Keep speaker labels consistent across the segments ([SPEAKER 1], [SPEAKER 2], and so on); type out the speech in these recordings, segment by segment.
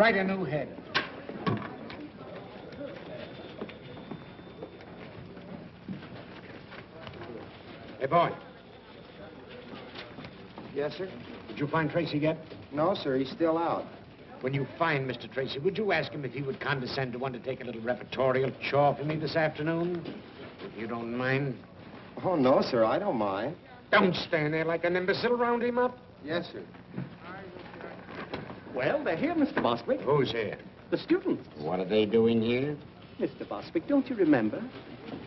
[SPEAKER 1] quite a new head. Hey, boy.
[SPEAKER 2] Yes, sir?
[SPEAKER 1] Did you find Tracy yet?
[SPEAKER 2] No, sir. He's still out.
[SPEAKER 1] When you find Mr. Tracy, would you ask him if he would condescend to undertake a little repertorial chore for me this afternoon? If you don't mind.
[SPEAKER 2] Oh, no, sir. I don't mind.
[SPEAKER 1] Don't stand there like an imbecile. Round him up.
[SPEAKER 2] Yes, sir.
[SPEAKER 3] Well, they're here, Mr. Bostwick.
[SPEAKER 1] Who's here?
[SPEAKER 3] The students.
[SPEAKER 1] What are they doing here?
[SPEAKER 3] Mr. Bostwick, don't you remember?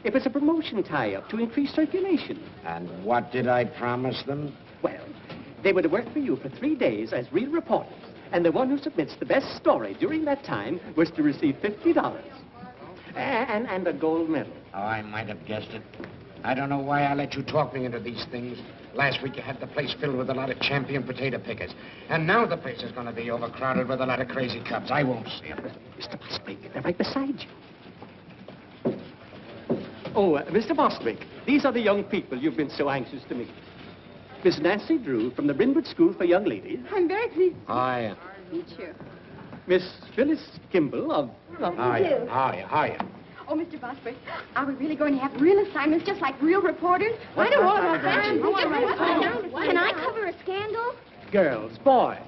[SPEAKER 3] It was a promotion tie-up to increase circulation.
[SPEAKER 1] And what did I promise them?
[SPEAKER 3] Well, they were to work for you for 3 days as real reporters. And the one who submits the best story during that time was to receive $50. And a gold medal.
[SPEAKER 1] Oh, I might have guessed it. I don't know why I let you talk me into these things. Last week you had the place filled with a lot of champion potato pickers. And now the place is going to be overcrowded with a lot of crazy cubs. I won't see them.
[SPEAKER 3] Mr. Bostwick, they're right beside you. Oh, Mr. Bostwick, these are the young people you've been so anxious to meet. Miss Nancy Drew from the Brynwood School for Young Ladies.
[SPEAKER 4] I'm very pleased.
[SPEAKER 1] Hiya.
[SPEAKER 4] Meet you.
[SPEAKER 3] Miss Phyllis Kimball of...
[SPEAKER 1] Hiya. Hiya.
[SPEAKER 4] Oh, Mr. Bostwick, are we really going to have real assignments just like real reporters? Why don't all of our friends... Can I cover a scandal?
[SPEAKER 3] Girls, boys.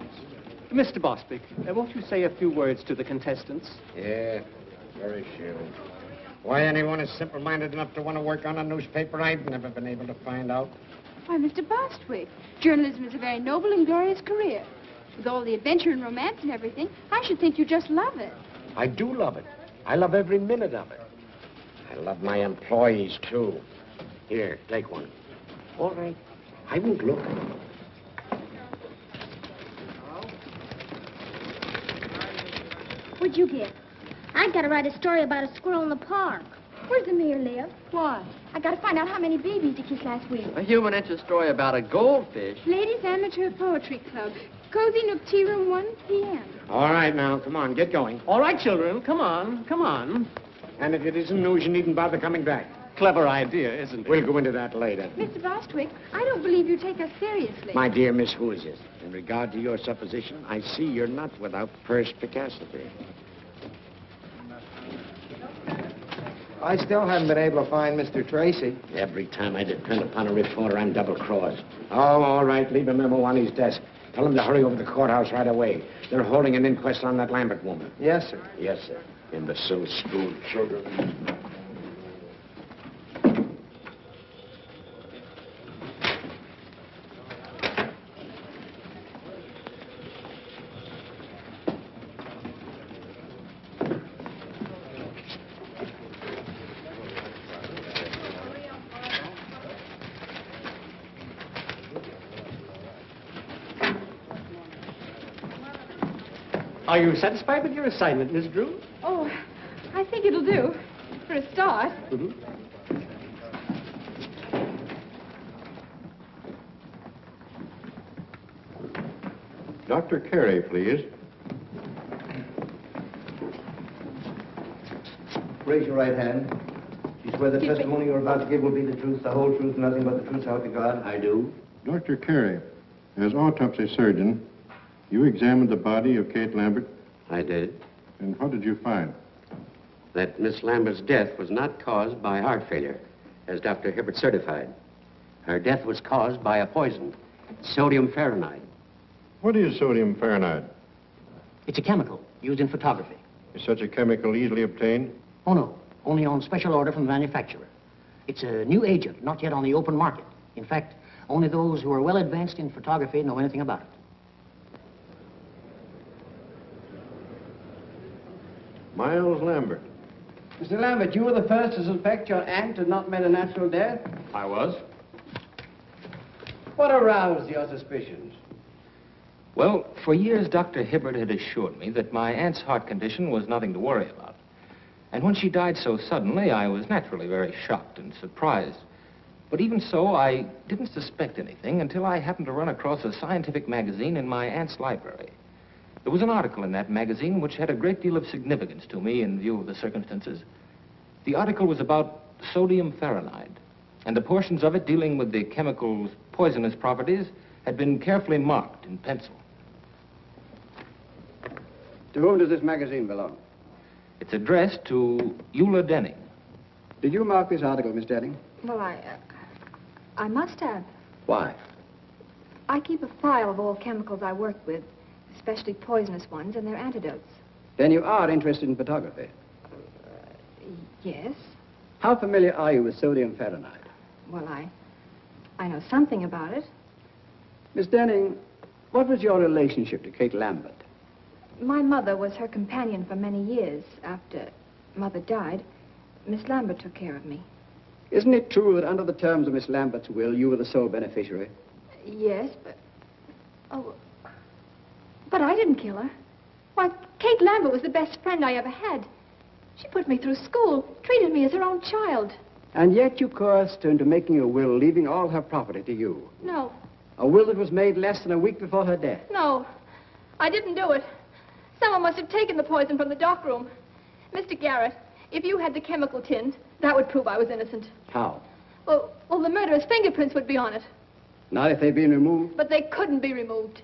[SPEAKER 3] Mr. Bostwick, won't you say a few words to the contestants?
[SPEAKER 1] Yeah, very sure. Why anyone is simple-minded enough to want to work on a newspaper, I've never been able to find out.
[SPEAKER 4] Why, Mr. Bostwick, journalism is a very noble and glorious career. With all the adventure and romance and everything, I should think you just love it.
[SPEAKER 1] I do love it. I love every minute of it. I love my employees, too. Here, take one. All right. I won't look.
[SPEAKER 5] What'd you get? I got to write a story about a squirrel in the park. Where's the mayor live?
[SPEAKER 4] Why? I got to find out how many babies he kissed last week.
[SPEAKER 2] A human interest story about a goldfish.
[SPEAKER 4] Ladies Amateur Poetry Club. Cozy Nook Tea Room, 1 p.m.
[SPEAKER 1] All right, now, come on, get going.
[SPEAKER 3] All right, children, come on, come on.
[SPEAKER 1] And if it isn't news, you needn't bother coming back.
[SPEAKER 3] Clever idea, isn't it?
[SPEAKER 1] We'll go into that later.
[SPEAKER 4] Mr. Bostwick, I don't believe you take us seriously.
[SPEAKER 1] My dear Miss Whoozes, in regard to your supposition, I see you're not without perspicacity.
[SPEAKER 2] I still haven't been able to find Mr. Tracy.
[SPEAKER 1] Every time I depend upon a reporter, I'm double-crossed. Oh, all right, leave a memo on his desk. Tell him to hurry over to the courthouse right away. They're holding an inquest on that Lambert woman.
[SPEAKER 2] Yes, sir.
[SPEAKER 1] Yes, sir. Imbecile school children.
[SPEAKER 3] Are you satisfied with your assignment, Miss Drew?
[SPEAKER 4] Oh, I think it'll do. For a start.
[SPEAKER 3] Mm-hmm.
[SPEAKER 6] Dr. Carey, please.
[SPEAKER 2] Raise your right hand. You swear the testimony you're about to give will be the truth, the whole truth, nothing but the truth, so help you God?
[SPEAKER 6] I do. Dr. Carey, as autopsy surgeon, you examined the body of Kate Lambert,
[SPEAKER 7] I did.
[SPEAKER 6] and what did you find?
[SPEAKER 7] That Miss Lambert's death was not caused by heart failure, as Dr. Hibbert certified. Her death was caused by a poison, sodium fahrenheit.
[SPEAKER 6] What is sodium fahrenheit?
[SPEAKER 8] It's a chemical used in photography.
[SPEAKER 6] Is such a chemical easily obtained?
[SPEAKER 8] Oh, no. Only on special order from the manufacturer. It's a new agent, not yet on the open market. In fact, only those who are well advanced in photography know anything about it.
[SPEAKER 6] Miles Lambert.
[SPEAKER 2] Mr. Lambert, you were the first to suspect your aunt had not met a natural death?
[SPEAKER 3] I was.
[SPEAKER 2] What aroused your suspicions?
[SPEAKER 9] Well, for years, Dr. Hibbert had assured me that my aunt's heart condition was nothing to worry about. And when she died so suddenly, I was naturally very shocked and surprised. But even so, I didn't suspect anything until I happened to run across a scientific magazine in my aunt's library. There was an article in that magazine which had a great deal of significance to me in view of the circumstances. The article was about sodium fahrenheit, and the portions of it dealing with the chemical's poisonous properties had been carefully marked in pencil.
[SPEAKER 10] To whom does this magazine belong?
[SPEAKER 9] It's addressed to Eula Denning.
[SPEAKER 10] Did you mark this article, Miss Denning?
[SPEAKER 11] Well, I must have.
[SPEAKER 10] Why?
[SPEAKER 11] I keep a file of all chemicals I work with, especially poisonous ones and their antidotes.
[SPEAKER 10] Then you are interested in photography.
[SPEAKER 11] Yes.
[SPEAKER 10] How familiar are you with sodium fahrenheit?
[SPEAKER 11] Well, I know something about it.
[SPEAKER 10] Miss Denning, what was your relationship to Kate Lambert?
[SPEAKER 11] My mother was her companion for many years. After Mother died, Miss Lambert took care of me.
[SPEAKER 10] Isn't it true that under the terms of Miss Lambert's will, you were the sole beneficiary?
[SPEAKER 11] Yes, but... Oh, but I didn't kill her. Why, Kate Lambert was the best friend I ever had. She put me through school, treated me as her own child.
[SPEAKER 10] And yet you coerced her into making a will, leaving all her property to you.
[SPEAKER 11] No,
[SPEAKER 10] A will that was made less than a week before her death.
[SPEAKER 11] no, I didn't do it. Someone must have taken the poison from the dock room. Mr. Garrett, if you had the chemical tins, that would prove I was innocent.
[SPEAKER 10] How?
[SPEAKER 11] Well, the murderer's fingerprints would be on it.
[SPEAKER 10] Not if they'd been removed?
[SPEAKER 11] But they couldn't be removed.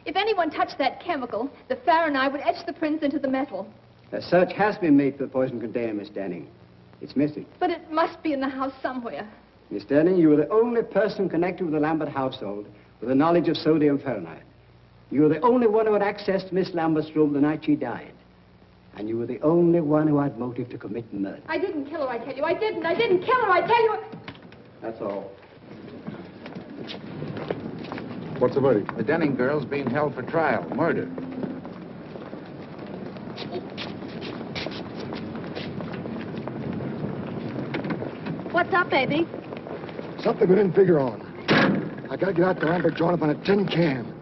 [SPEAKER 11] If anyone touched that chemical, the Fahrenheit would etch the prints into the metal.
[SPEAKER 10] A search has been made for the poison container, Miss Denning. It's missing.
[SPEAKER 11] But it must be in the house somewhere.
[SPEAKER 10] Miss Denning, you were the only person connected with the Lambert household with a knowledge of sodium fahrenheit. You were the only one who had access to Miss Lambert's room the night she died. And you were the only one who had motive to commit murder.
[SPEAKER 11] I didn't kill her, I tell you. I didn't kill her, I tell you.
[SPEAKER 10] That's all.
[SPEAKER 12] What's the verdict?
[SPEAKER 13] The Denning girl's being held for trial, murder.
[SPEAKER 4] What's up, baby?
[SPEAKER 12] Something we didn't figure on. I gotta get out to Lambert joint up on a tin can.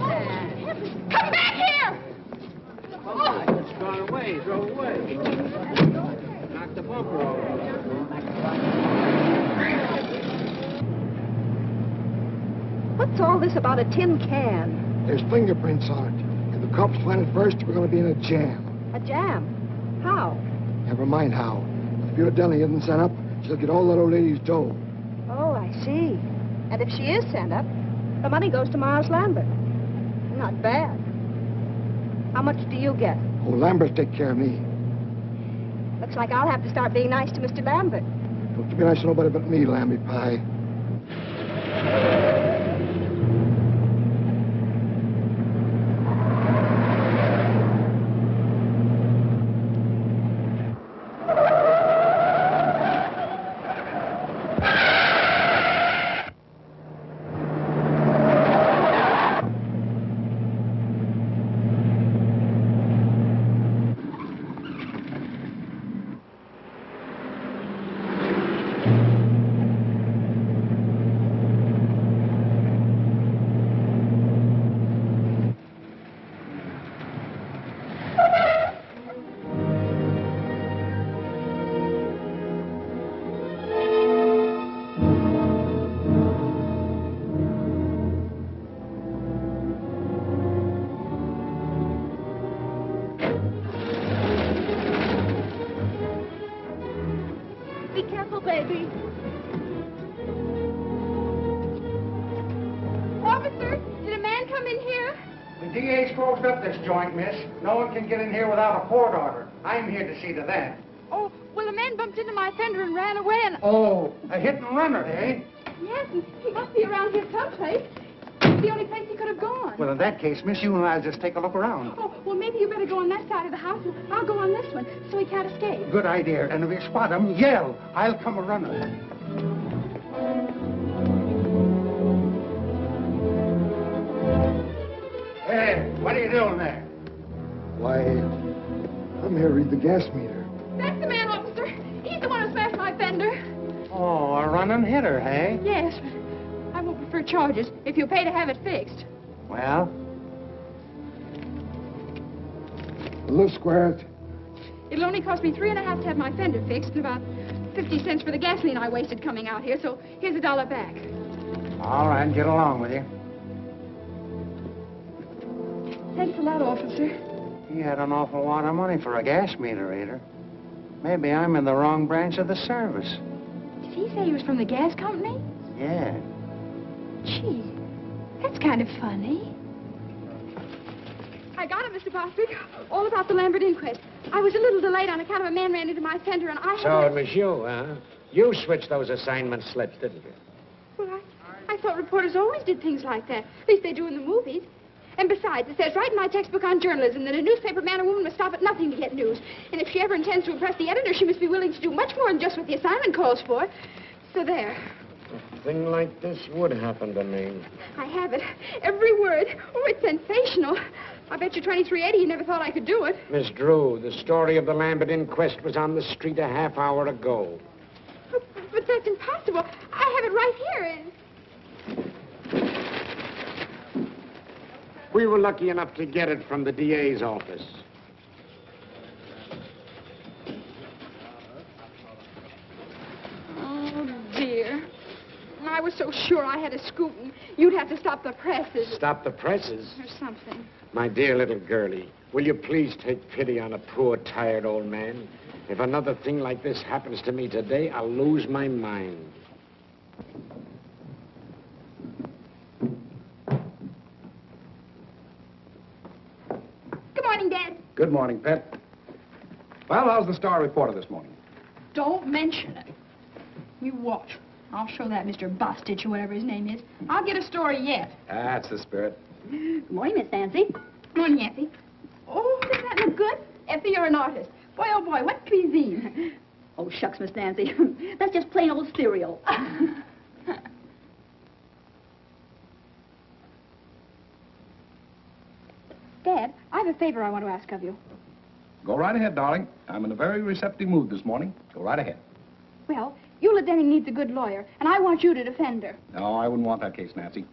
[SPEAKER 11] Come back here!
[SPEAKER 10] It's gone away. It's drove away. Knocked the bumper off.
[SPEAKER 11] What's all this about a tin can?
[SPEAKER 12] There's fingerprints on it. If the cops find it first, we're gonna be in a jam.
[SPEAKER 11] A jam? How?
[SPEAKER 12] Never mind how. If your Denning isn't sent up, she'll get all that old lady's dough.
[SPEAKER 11] Oh, I see. And if she is sent up, the money goes to Miles Lambert. Not bad. How much do you get?
[SPEAKER 12] Oh, Lambert take care of me.
[SPEAKER 11] Looks like I'll have to start being nice to Mr. Lambert.
[SPEAKER 12] Don't you be nice to nobody but me, Lamby Pie.
[SPEAKER 4] Be careful, baby.
[SPEAKER 11] Officer, did a man come in here?
[SPEAKER 1] The DA's closed up this joint, miss. No one can get in here without a court order. I'm here to see to that.
[SPEAKER 11] Oh, well, a man bumped into my fender and ran away and...
[SPEAKER 1] Oh, a hit and runner, eh?
[SPEAKER 11] Yes, he must be around here someplace. It's the only place he could have gone.
[SPEAKER 1] Well, in that case, miss, you and I'll just take a look around.
[SPEAKER 11] Oh, well, maybe you better go on that side of the house, and I'll go on this one, so he can't escape.
[SPEAKER 1] Good idea. And if you spot him, yell. I'll come a running. Hey, what are you doing there?
[SPEAKER 12] Why, I'm here to read the gas meter.
[SPEAKER 11] That's the man, officer. He's the one who smashed my fender.
[SPEAKER 1] Oh, a running hitter, hey?
[SPEAKER 11] Yes, but I won't prefer charges if you pay to have it fixed.
[SPEAKER 1] Well,
[SPEAKER 12] Let's square it.
[SPEAKER 11] It'll only cost me $3.50 to have my fender fixed and about 50 cents for the gasoline I wasted coming out here, so here's $1 back.
[SPEAKER 1] all right, get along with you.
[SPEAKER 11] Thanks a lot, officer.
[SPEAKER 1] He had an awful lot of money for a gas meter reader. Maybe I'm in the wrong branch of the service.
[SPEAKER 11] Did he say he was from the gas company?
[SPEAKER 1] Yeah.
[SPEAKER 11] Gee, that's kind of funny. I got it, Mr. Bostwick. All about the Lambert inquest. I was a little delayed on account of a man ran into my fender, and I had...
[SPEAKER 1] So it was you, huh? You switched those assignment slips, didn't you?
[SPEAKER 11] Well, I thought reporters always did things like that. At least they do in the movies. And besides, it says right in my textbook on journalism that a newspaper man or woman must stop at nothing to get news. And if she ever intends to impress the editor, she must be willing to do much more than just what the assignment calls for. So there.
[SPEAKER 1] A thing like this would happen to me.
[SPEAKER 11] I have it. Every word. Oh, it's sensational. I bet you 2380 you never thought I could do it.
[SPEAKER 1] Miss Drew, the story of the Lambert inquest was on the street a half hour ago.
[SPEAKER 11] But that's impossible. I have it right here.
[SPEAKER 1] We were lucky enough to get it from the DA's office.
[SPEAKER 11] Oh, dear. I was so sure I had a scoop, and you'd have to stop the presses.
[SPEAKER 1] Stop the presses?
[SPEAKER 11] Or something.
[SPEAKER 1] My dear little girlie, will you please take pity on a poor, tired old man? If another thing like this happens to me today, I'll lose my mind.
[SPEAKER 11] Good morning, Dad.
[SPEAKER 13] Good morning, Pet. Well, how's the Star reporter this morning?
[SPEAKER 14] Don't mention it. You watch. I'll show that Mr. Bostitch or whatever his name is. I'll get a story yet.
[SPEAKER 13] That's the spirit.
[SPEAKER 14] Good morning, Miss Nancy.
[SPEAKER 11] Good morning, Effie. Oh, doesn't that look good? Effie, you're an artist. Boy, oh, boy, what cuisine?
[SPEAKER 14] Oh, shucks, Miss Nancy. That's just plain old cereal.
[SPEAKER 11] Dad, I have a favor I want to ask of you.
[SPEAKER 13] Go right ahead, darling. I'm in a very receptive mood this morning. Go right ahead.
[SPEAKER 11] Well, Eula Denning needs a good lawyer, and I want you to defend her.
[SPEAKER 13] No, I wouldn't want that case, Nancy.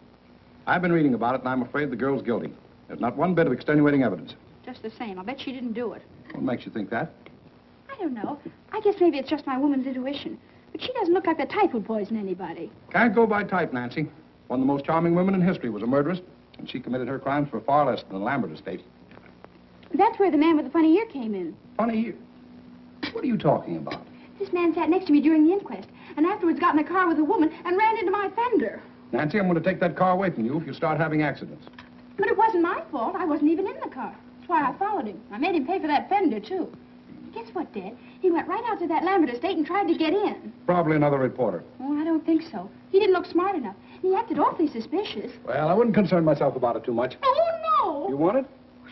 [SPEAKER 13] I've been reading about it, and I'm afraid the girl's guilty. There's not one bit of extenuating evidence.
[SPEAKER 11] Just the same. I'll bet she didn't do it.
[SPEAKER 13] What makes you think that?
[SPEAKER 11] I don't know. I guess maybe it's just my woman's intuition. But she doesn't look like the type who'd poison anybody.
[SPEAKER 13] Can't go by type, Nancy. One of the most charming women in history was a murderess, and she committed her crimes for far less than the Lambert estate.
[SPEAKER 11] That's where the man with the funny ear came in.
[SPEAKER 13] Funny ear? What are you talking about?
[SPEAKER 11] This man sat next to me during the inquest, and afterwards got in a car with a woman and ran into my fender.
[SPEAKER 13] Nancy, I'm going to take that car away from you if you start having accidents.
[SPEAKER 11] But it wasn't my fault. I wasn't even in the car. That's why I followed him. I made him pay for that fender, too. Guess what, Dad? He went right out to that Lambert estate and tried to get in.
[SPEAKER 13] Probably another reporter.
[SPEAKER 11] Oh, I don't think so. He didn't look smart enough. He acted awfully suspicious.
[SPEAKER 13] Well, I wouldn't concern myself about it too much.
[SPEAKER 11] Oh, no!
[SPEAKER 13] You want it?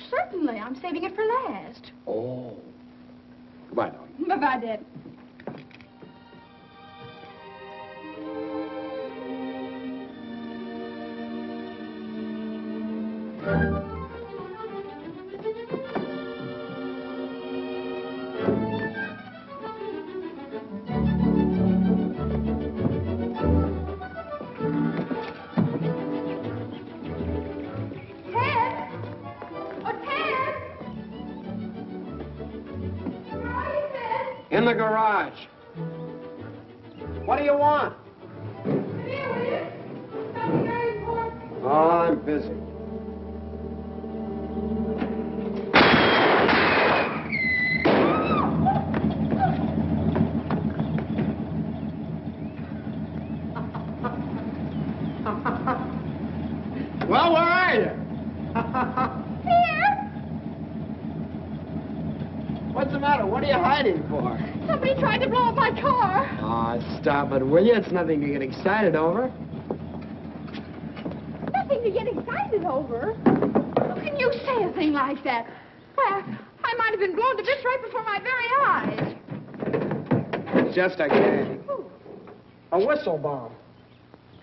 [SPEAKER 11] Certainly. I'm saving it for last.
[SPEAKER 13] Oh. Goodbye, darling.
[SPEAKER 11] Bye-bye, Dad.
[SPEAKER 10] In the garage. What do you want? Oh, I'm busy. Well, where are you?
[SPEAKER 11] Here!
[SPEAKER 10] What's the matter? What are you hiding for?
[SPEAKER 11] Somebody tried to blow up my car.
[SPEAKER 10] Oh, stop it, will you? It's nothing to get excited over.
[SPEAKER 11] Nothing to get excited over. How can you say a thing like that? Why, I might have been blown to bits right before my very eyes.
[SPEAKER 10] It's just a gag. A whistle bomb.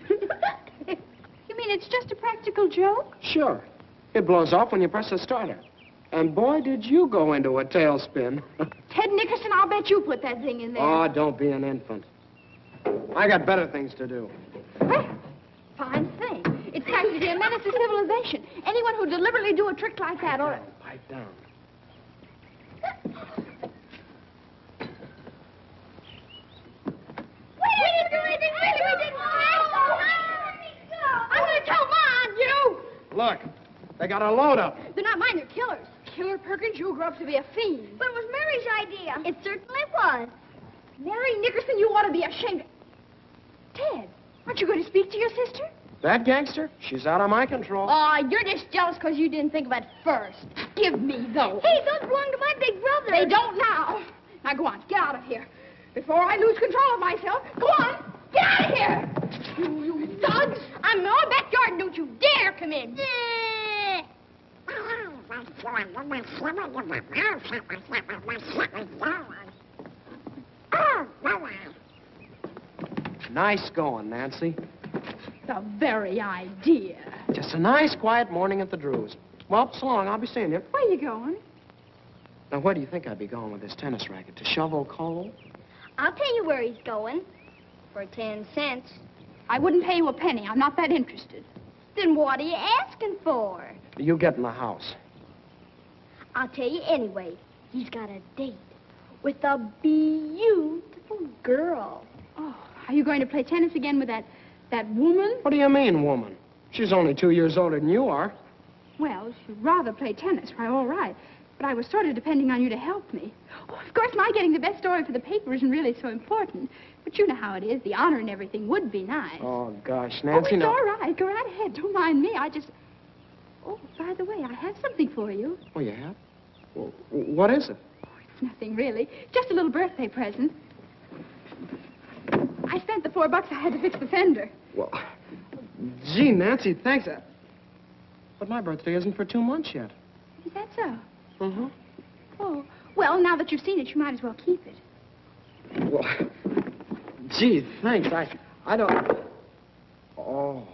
[SPEAKER 11] You mean it's just a practical joke?
[SPEAKER 10] Sure. It blows off when you press the starter. And boy, did you go into a tailspin.
[SPEAKER 11] Ted Nickerson, I'll bet you put that thing in there.
[SPEAKER 10] Oh, don't be an infant. I got better things to do.
[SPEAKER 11] Well, fine thing. It's practically a menace to civilization. Anyone who deliberately do a trick like that ought to...
[SPEAKER 10] Pipe down.
[SPEAKER 11] We didn't do anything, really. We didn't. I'm going to tell Mom, you.
[SPEAKER 10] Look, they got a load up.
[SPEAKER 11] They're not mine. They're killers. Killer Perkins, you grew up to be a fiend.
[SPEAKER 5] But it was Mary's idea. It certainly was.
[SPEAKER 11] Mary Nickerson, you ought to be ashamed. Ted, aren't you going to speak to your sister?
[SPEAKER 15] That gangster? She's out of my control.
[SPEAKER 5] Aw, you're just jealous because you didn't think of it first.
[SPEAKER 11] Give me those.
[SPEAKER 5] Hey, those belong to my big brother.
[SPEAKER 11] They don't now. Now go on, get out of here. Before I lose control of myself. Go on, get out of here. You thugs.
[SPEAKER 5] I'm in our backyard and don't you dare come in.
[SPEAKER 15] Nice going, Nancy.
[SPEAKER 11] The very idea.
[SPEAKER 15] Just a nice, quiet morning at the Drews. Well, so long. I'll be seeing you.
[SPEAKER 11] Where you going?
[SPEAKER 15] Now, where do you think I'd be going with this tennis racket? To shovel coal?
[SPEAKER 5] I'll tell you where he's going. For 10 cents.
[SPEAKER 11] I wouldn't pay you a penny. I'm not that interested.
[SPEAKER 5] Then what are you asking for?
[SPEAKER 15] You get in the house.
[SPEAKER 5] I'll tell you anyway. He's got a date with a beautiful girl.
[SPEAKER 11] Oh, are you going to play tennis again with that woman?
[SPEAKER 15] What do you mean, woman? She's only 2 years older than you are.
[SPEAKER 11] Well, if you'd rather play tennis, why, all right. But I was sort of depending on you to help me. Oh, of course, my getting the best story for the paper isn't really so important. But you know how it is. The honor and everything would be nice.
[SPEAKER 15] Oh, gosh,
[SPEAKER 11] Oh,
[SPEAKER 15] Nancy,
[SPEAKER 11] it's
[SPEAKER 15] now...
[SPEAKER 11] all right. Go right ahead. Don't mind me. I just... Oh, by the way, I have something for you.
[SPEAKER 15] Oh, you have? Well, what is it?
[SPEAKER 11] It's nothing, really. Just a little birthday present. I spent the $4 I had to fix the fender.
[SPEAKER 15] Well, gee, Nancy, thanks. But my birthday isn't for 2 months yet.
[SPEAKER 11] Is that so?
[SPEAKER 15] Mm-hmm.
[SPEAKER 11] Oh, well, now that you've seen it, you might as well keep it.
[SPEAKER 15] Well, gee, thanks. I don't... Oh,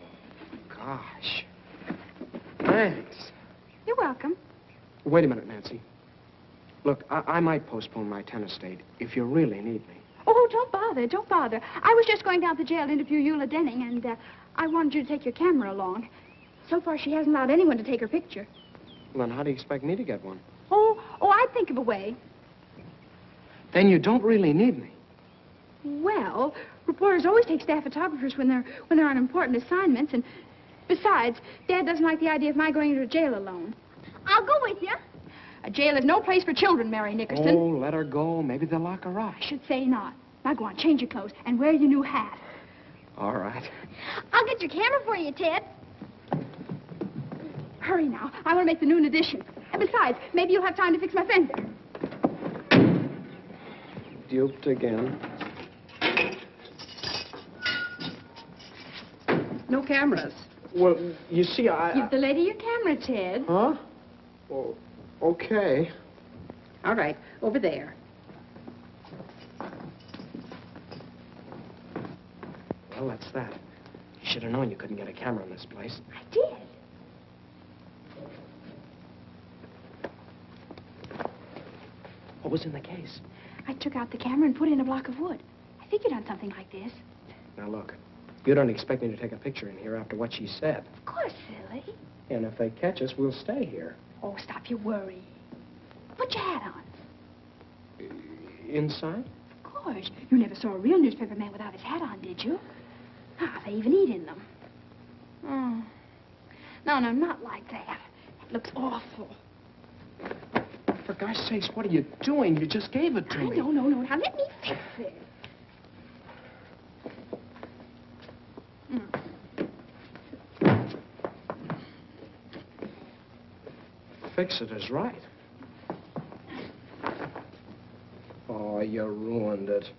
[SPEAKER 15] gosh. Thanks.
[SPEAKER 11] You're welcome.
[SPEAKER 15] Wait a minute, Nancy. Look, I might postpone my tennis date if you really need me.
[SPEAKER 11] Oh, don't bother, don't bother. I was just going down to jail to interview Eula Denning, and I wanted you to take your camera along. So far, she hasn't allowed anyone to take her picture.
[SPEAKER 15] Well, then how do you expect me to get one?
[SPEAKER 11] Oh, I'd think of a way.
[SPEAKER 15] Then you don't really need me.
[SPEAKER 11] Well, reporters always take staff photographers when they're on important assignments, and besides, Dad doesn't like the idea of my going into jail alone.
[SPEAKER 5] I'll go with you.
[SPEAKER 11] A jail is no place for children, Mary Nickerson.
[SPEAKER 15] Oh, let her go. Maybe they'll lock her up.
[SPEAKER 11] I should say not. Now go on, change your clothes, and wear your new hat.
[SPEAKER 15] All right.
[SPEAKER 5] I'll get your camera for you, Ted.
[SPEAKER 11] Hurry now. I want to make the noon edition. And besides, maybe you'll have time to fix my fender.
[SPEAKER 15] Duped again.
[SPEAKER 14] No cameras.
[SPEAKER 15] Well, you see,
[SPEAKER 11] Give the lady your camera, Ted.
[SPEAKER 15] Huh? Well, okay.
[SPEAKER 14] All right, over there.
[SPEAKER 15] Well, that's that. You should have known you couldn't get a camera in this place.
[SPEAKER 11] I did.
[SPEAKER 15] What was in the case?
[SPEAKER 11] I took out the camera and put in a block of wood. I figured on something like this.
[SPEAKER 15] Now, look. You don't expect me to take a picture in here after what she said.
[SPEAKER 11] Of course, silly.
[SPEAKER 15] And if they catch us, we'll stay here.
[SPEAKER 11] Oh, stop your worry. Put your hat on.
[SPEAKER 15] Inside?
[SPEAKER 11] Of course. You never saw a real newspaper man without his hat on, did you? Ah, they even eat in them. Oh. No, not like that. It looks awful.
[SPEAKER 15] For gosh sakes, what are you doing? You just gave it to me.
[SPEAKER 11] No. Now, let me fix it.
[SPEAKER 15] Fix it is right. Oh, you ruined it.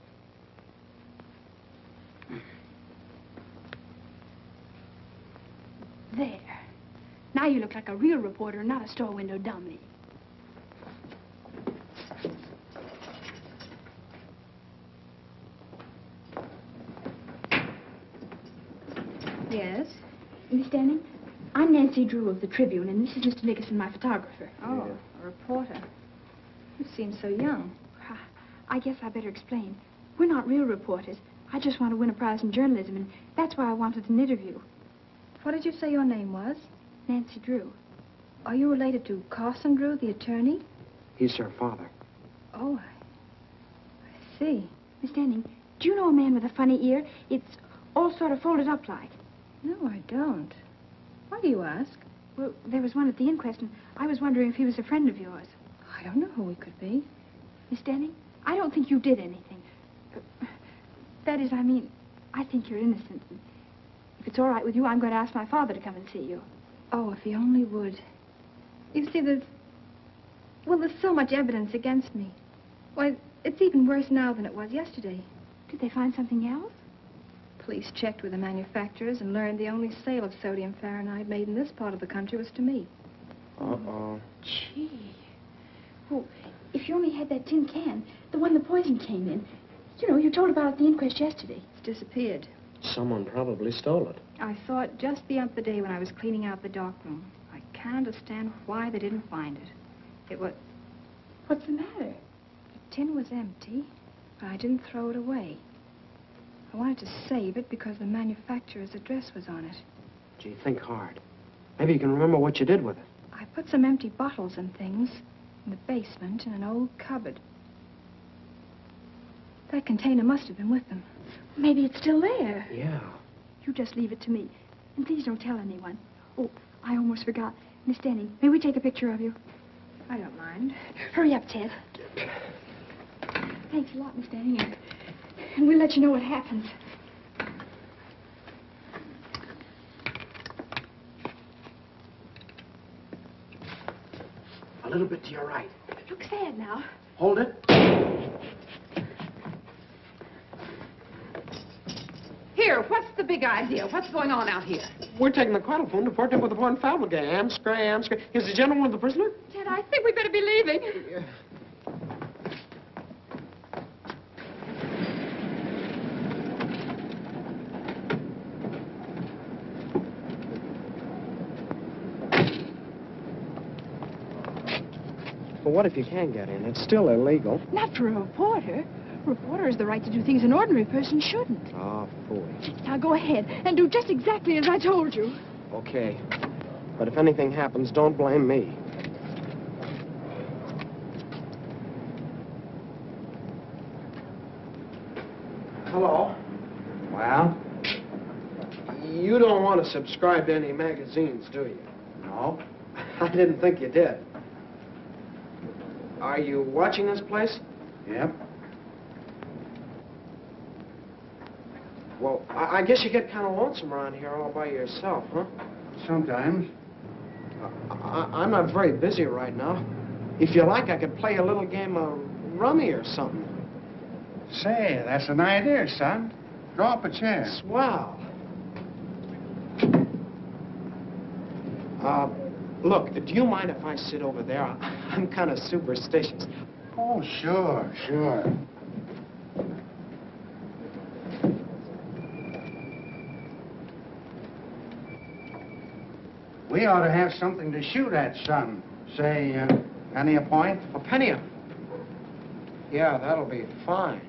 [SPEAKER 11] There. Now you look like a real reporter, not a store window dummy.
[SPEAKER 14] Yes?
[SPEAKER 11] Miss Denning, I'm Nancy Drew of the Tribune, and this is Mr. Nickerson, my photographer.
[SPEAKER 14] Oh, a reporter. You seem so young.
[SPEAKER 11] I guess I better explain. We're not real reporters. I just want to win a prize in journalism, and that's why I wanted an interview.
[SPEAKER 14] What did you say your name was?
[SPEAKER 11] Nancy Drew.
[SPEAKER 14] Are you related to Carson Drew, the attorney?
[SPEAKER 15] He's her father.
[SPEAKER 14] Oh, I see.
[SPEAKER 11] Miss Denning, do you know a man with a funny ear? It's all sort of folded up like.
[SPEAKER 14] No, I don't. Why do you ask?
[SPEAKER 11] Well, there was one at the inquest, and I was wondering if he was a friend of yours.
[SPEAKER 14] I don't know who he could be.
[SPEAKER 11] Miss Denning, I don't think you did anything. That is, I mean, I think you're innocent. If it's all right with you, I'm going to ask my father to come and see you. Oh, if he only would. You see, there's so much evidence against me. Why, it's even worse now than it was yesterday. Did they find something else? Police checked with the manufacturers and learned the only sale of sodium fahrenheit made in this part of the country was to me.
[SPEAKER 15] Uh-oh.
[SPEAKER 11] Gee. Well, if you only had that tin can, the one the poison came in. You know, you told about at the inquest yesterday. It's disappeared.
[SPEAKER 15] Someone probably stole it.
[SPEAKER 11] I saw it just the other day when I was cleaning out the darkroom. I can't understand why they didn't find it. It was... What's the matter? The tin was empty, but I didn't throw it away. I wanted to save it because the manufacturer's address was on it.
[SPEAKER 15] Gee, think hard. Maybe you can remember what you did with it.
[SPEAKER 11] I put some empty bottles and things in the basement in an old cupboard. That container must have been with them. Maybe it's still there.
[SPEAKER 15] Yeah.
[SPEAKER 11] You just leave it to me. And please don't tell anyone. Oh, I almost forgot. Miss Denning, may we take a picture of you? I don't mind. Hurry up, Ted. Thanks a lot, Miss Denning. And we'll let you know what happens.
[SPEAKER 15] A little bit to your right.
[SPEAKER 11] Look sad now.
[SPEAKER 15] Hold it.
[SPEAKER 16] Here, what's the big idea? What's going on out here?
[SPEAKER 15] We're taking the telephone to port him with the one family Scram. Is the gentleman the prisoner?
[SPEAKER 16] Ted, I think we better be leaving.
[SPEAKER 15] Well, what if you can get in? It's still illegal.
[SPEAKER 11] Not for a reporter. A reporter has the right to do things an ordinary person shouldn't.
[SPEAKER 15] Oh, boy.
[SPEAKER 11] Now go ahead and do just exactly as I told you.
[SPEAKER 15] Okay. But if anything happens, don't blame me. Hello?
[SPEAKER 2] Well?
[SPEAKER 15] You don't want to subscribe to any magazines, do you?
[SPEAKER 2] No.
[SPEAKER 15] I didn't think you did. Are you watching this place?
[SPEAKER 2] Yep.
[SPEAKER 15] Well, I guess you get kind of lonesome around here all by yourself, huh?
[SPEAKER 2] Sometimes.
[SPEAKER 15] I'm not very busy right now. If you like, I could play a little game of rummy or something.
[SPEAKER 2] Say, that's an idea, son. Draw up a chair.
[SPEAKER 15] Swell. Look, do you mind if I sit over there? I'm kind of superstitious.
[SPEAKER 2] Oh, sure. We ought to have something to shoot at, son. Say, penny a point?
[SPEAKER 15] A penny a... Yeah, that'll be fine.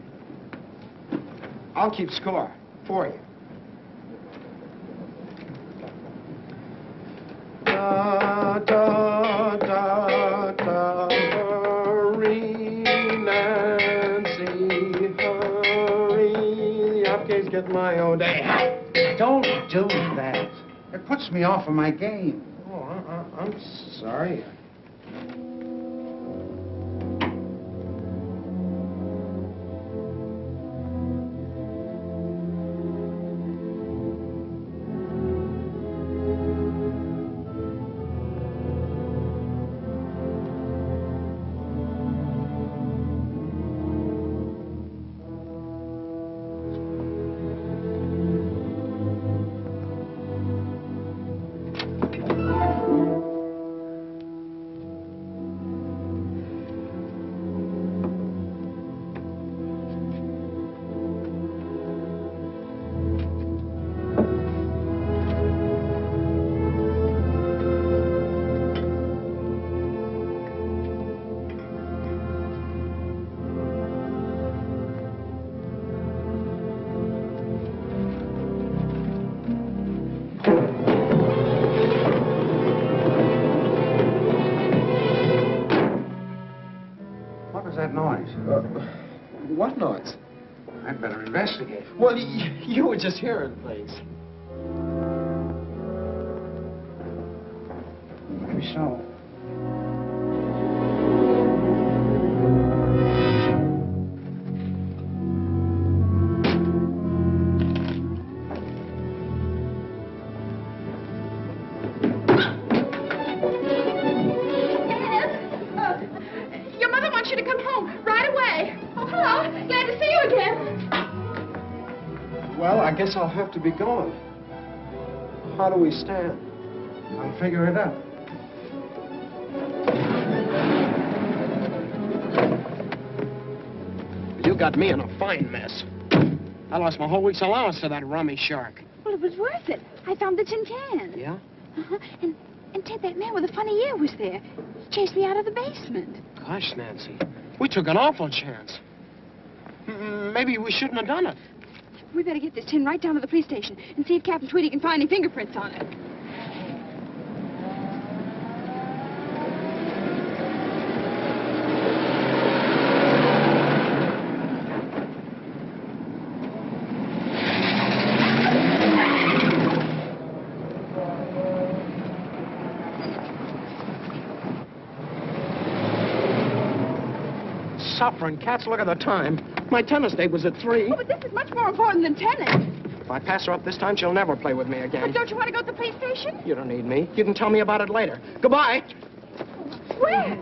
[SPEAKER 15] I'll keep score for you. Da, da, da, da, hurry, Nancy, hurry. Upgate's get my own day.
[SPEAKER 2] Don't do that. It puts me off of my game.
[SPEAKER 15] Oh, I'm sorry. What noise?
[SPEAKER 2] I'd better investigate.
[SPEAKER 15] Well, you were just hearing things.
[SPEAKER 2] Maybe so.
[SPEAKER 15] guess I'll have to be going. How do we stand?
[SPEAKER 12] I'll figure it out.
[SPEAKER 15] You got me in a fine mess. I lost my whole week's allowance to that rummy shark.
[SPEAKER 11] Well, it was worth it. I found the tin can.
[SPEAKER 15] Yeah?
[SPEAKER 11] Uh-huh. And Ted, that man with the funny ear was there. He chased me out of the basement.
[SPEAKER 15] Gosh, Nancy, we took an awful chance. Maybe we shouldn't have done it.
[SPEAKER 11] We better get this tin right down to the police station and see if Captain Tweedy can find any fingerprints on it.
[SPEAKER 15] Suffering cats, look at the time. My tennis date was at 3.
[SPEAKER 11] Oh, but this is much more important than tennis.
[SPEAKER 15] If I pass her up this time, she'll never play with me again.
[SPEAKER 11] But don't you want to go to the police station?
[SPEAKER 15] You don't need me. You can tell me about it later. Goodbye.
[SPEAKER 11] Where?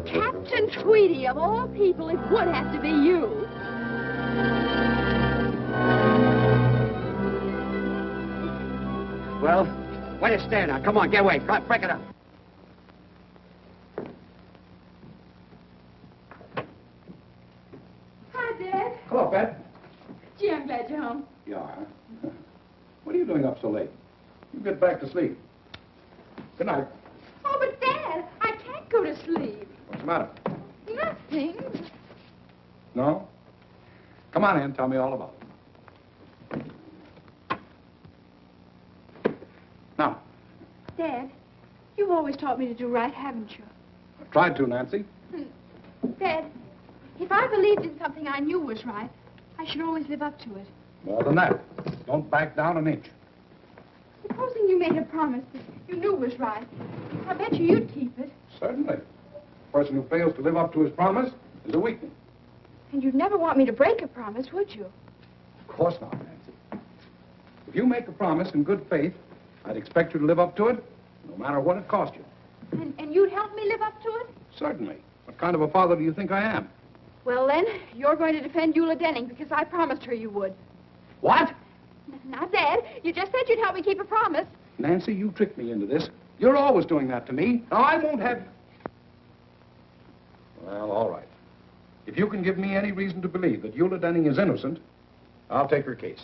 [SPEAKER 11] Captain Tweedy, of all people, it would have to be you.
[SPEAKER 3] Well, why do you stand now? Come on, get away. Break it up.
[SPEAKER 11] Hi, Dad.
[SPEAKER 13] Hello, Pat.
[SPEAKER 11] Gee, I'm glad you're home.
[SPEAKER 13] You are? What are you doing up so late? You get back to sleep. Good night.
[SPEAKER 11] Oh, but Dad, I can't go to sleep.
[SPEAKER 13] What's the matter?
[SPEAKER 11] Nothing.
[SPEAKER 13] No? Come on in. Tell me all about it. Now,
[SPEAKER 11] Dad, you've always taught me to do right, haven't you?
[SPEAKER 13] I've tried to, Nancy.
[SPEAKER 11] Dad, if I believed in something I knew was right, I should always live up to it.
[SPEAKER 13] More than that. Don't back down an inch.
[SPEAKER 11] Supposing you made a promise that you knew was right, I bet you'd keep it.
[SPEAKER 13] Certainly. A person who fails to live up to his promise is a weakling.
[SPEAKER 11] And you'd never want me to break a promise, would you?
[SPEAKER 13] Of course not, Nancy. If you make a promise in good faith, I'd expect you to live up to it, no matter what it cost you.
[SPEAKER 11] And you'd help me live up to it?
[SPEAKER 13] Certainly. What kind of a father do you think I am?
[SPEAKER 11] Well, then, you're going to defend Eula Denning because I promised her you would.
[SPEAKER 13] What?
[SPEAKER 11] Now, Dad, you just said you'd help me keep a promise.
[SPEAKER 13] Nancy, you tricked me into this. You're always doing that to me. Now, I won't have... Well, all right. If you can give me any reason to believe that Eula Denning is innocent, I'll take her case.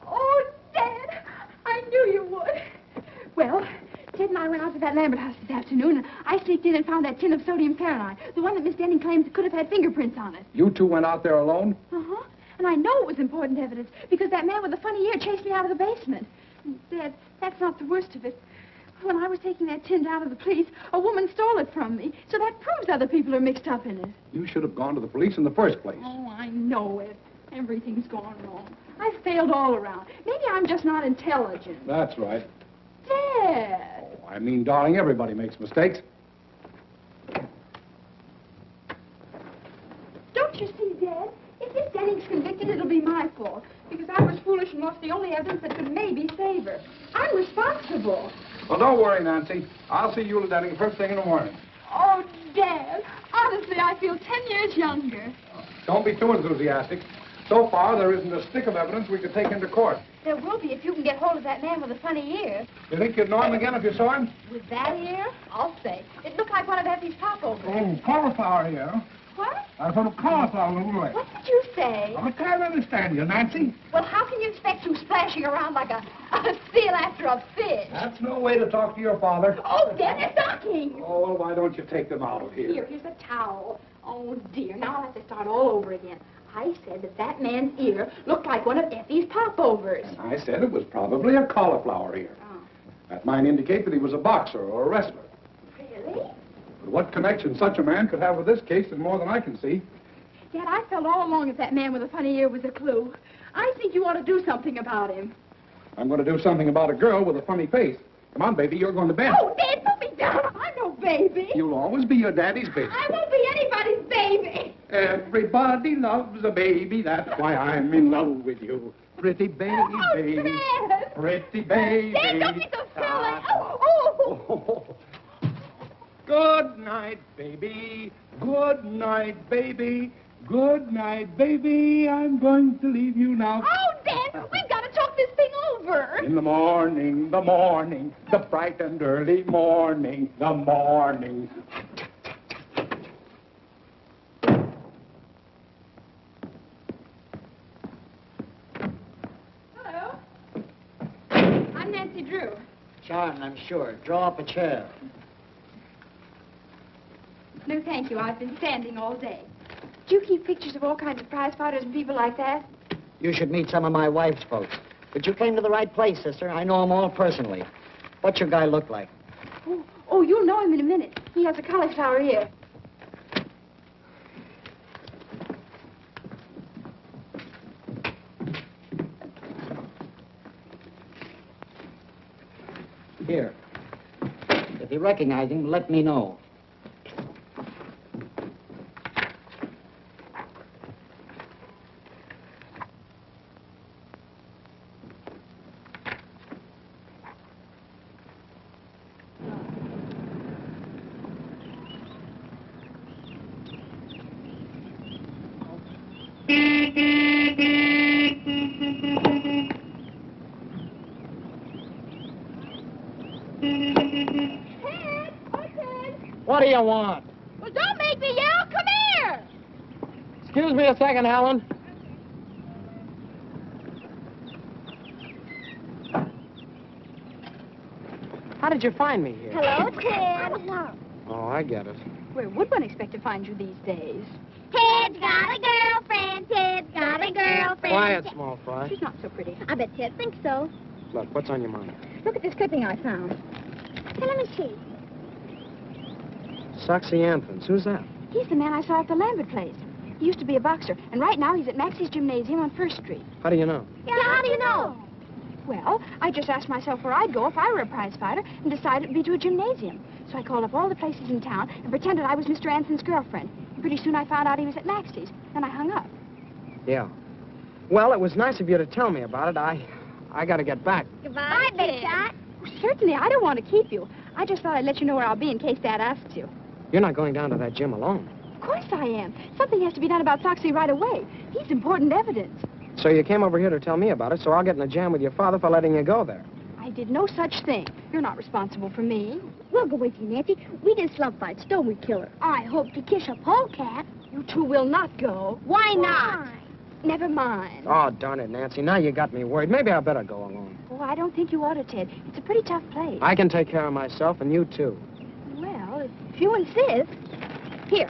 [SPEAKER 11] Oh, Dad, I knew you would. Well, Ted and I went out to that Lambert house this afternoon, and I sneaked in and found that tin of sodium perlite, the one that Miss Denning claims could have had fingerprints on it.
[SPEAKER 13] You two went out there alone?
[SPEAKER 11] Uh-huh. And I know it was important evidence because that man with the funny ear chased me out of the basement. And, Dad, that's not the worst of it. When I was taking that tin down to the police, a woman stole it from me. So that proves other people are mixed up in it.
[SPEAKER 13] You should have gone to the police in the first place.
[SPEAKER 11] Oh, I know it. Everything's gone wrong. I've failed all around. Maybe I'm just not intelligent.
[SPEAKER 13] That's right.
[SPEAKER 11] Dad!
[SPEAKER 13] Oh, I mean, darling, everybody makes mistakes.
[SPEAKER 11] Don't you see, Dad? If Miss Denning's convicted, it'll be my fault. Because I was foolish and lost the only evidence that could maybe save her. I'm responsible.
[SPEAKER 13] Well, don't worry, Nancy. I'll see Eula Denning first thing in the morning.
[SPEAKER 11] Oh, Dad. Honestly, I feel 10 years younger.
[SPEAKER 13] Don't be too enthusiastic. So far, there isn't a stick of evidence we could take into court.
[SPEAKER 11] There will be if you can get hold of that man with the funny ear.
[SPEAKER 13] You think you'd know him again if you saw him?
[SPEAKER 11] With that ear? I'll say. It looked like one of Effie's popovers.
[SPEAKER 12] Oh, cauliflower here.
[SPEAKER 11] What?
[SPEAKER 12] I put a cauliflower in the way.
[SPEAKER 11] What did you say?
[SPEAKER 12] I can't understand you, Nancy.
[SPEAKER 11] Well, how can you expect you splashing around like a seal after a fish?
[SPEAKER 13] That's no way to talk to your father.
[SPEAKER 11] Oh, Dad, they're stocking.
[SPEAKER 13] Oh, well, why don't you take them out of here?
[SPEAKER 11] Here's a towel. Oh, dear. Now I'll have to start all over again.
[SPEAKER 14] I said that that man's ear looked like one of Effie's popovers.
[SPEAKER 13] I said it was probably a cauliflower ear.
[SPEAKER 14] Oh.
[SPEAKER 13] That might indicate that he was a boxer or a wrestler.
[SPEAKER 14] Really?
[SPEAKER 13] But what connection such a man could have with this case is more than I can see.
[SPEAKER 14] Dad, I felt all along that that man with a funny ear was a clue. I think you ought to do something about him.
[SPEAKER 13] I'm going to do something about a girl with a funny face. Come on, baby, you're going to bed.
[SPEAKER 14] Oh, Dad, put me down. I'm no baby.
[SPEAKER 13] You'll always be your daddy's baby.
[SPEAKER 14] I won't be anybody's baby.
[SPEAKER 13] Everybody loves a baby. That's why I'm in love with you. Pretty baby.
[SPEAKER 14] Oh, Dad.
[SPEAKER 13] Pretty baby.
[SPEAKER 14] Dad, don't be so silly. Oh.
[SPEAKER 13] Good night, baby. Good night, baby. Good night, baby. I'm going to leave you now.
[SPEAKER 14] Oh, Dad, we've got to talk this thing over.
[SPEAKER 13] In the morning, the bright and early morning, the morning.
[SPEAKER 14] Hello. I'm Nancy Drew.
[SPEAKER 8] Charmed, I'm sure. Draw up a chair.
[SPEAKER 14] No, thank you. I've been standing all day. Do you keep pictures of all kinds of prize fighters and people like that?
[SPEAKER 8] You should meet some of my wife's folks. But you came to the right place, sister. I know them all personally. What's your guy look like?
[SPEAKER 14] Oh, you'll know him in a minute. He has a cauliflower ear.
[SPEAKER 8] Here. If you recognize him, let me know. What do you want?
[SPEAKER 14] Well, don't make me yell. Come here.
[SPEAKER 8] Excuse me a second, Helen. How did you find me here?
[SPEAKER 5] Hello, Ted.
[SPEAKER 8] Oh, I get it.
[SPEAKER 14] Where would one expect to find you these days?
[SPEAKER 5] Ted's got a girlfriend. Ted's got a girlfriend.
[SPEAKER 8] Quiet, small fry.
[SPEAKER 14] She's not so pretty.
[SPEAKER 5] I bet Ted thinks so.
[SPEAKER 8] Look, what's on your mind?
[SPEAKER 14] Look at this clipping I found.
[SPEAKER 5] Hey, let me see.
[SPEAKER 8] Soxy Anthons. Who's that?
[SPEAKER 14] He's the man I saw at the Lambert place. He used to be a boxer, and right now he's at Maxie's Gymnasium on 1st Street.
[SPEAKER 8] How do you know?
[SPEAKER 5] Yeah, how do you know?
[SPEAKER 14] Well, I just asked myself where I'd go if I were a prize fighter and decided it'd be to a gymnasium. So I called up all the places in town and pretended I was Mr. Anson's girlfriend. And pretty soon I found out he was at Maxie's. Then I hung up.
[SPEAKER 8] Yeah. Well, it was nice of you to tell me about it. I got to get back.
[SPEAKER 5] Goodbye, Big Shot.
[SPEAKER 14] Certainly, I don't want to keep you. I just thought I'd let you know where I'll be in case Dad asks you.
[SPEAKER 8] You're not going down to that gym alone.
[SPEAKER 14] Of course I am. Something has to be done about Foxy right away. He's important evidence.
[SPEAKER 8] So you came over here to tell me about it, so I'll get in a jam with your father for letting you go there.
[SPEAKER 14] I did no such thing. You're not responsible for me.
[SPEAKER 5] We'll go with you, Nancy. We did slump fights, don't we, Killer? I hope to kiss a polecat.
[SPEAKER 14] You two will not go.
[SPEAKER 5] Why not?
[SPEAKER 14] Never mind.
[SPEAKER 8] Oh, darn it, Nancy. Now you got me worried. Maybe I better go alone.
[SPEAKER 14] Oh, I don't think you ought to, Ted. It's a pretty tough place.
[SPEAKER 8] I can take care of myself, and you too.
[SPEAKER 14] Well, if you insist. Here.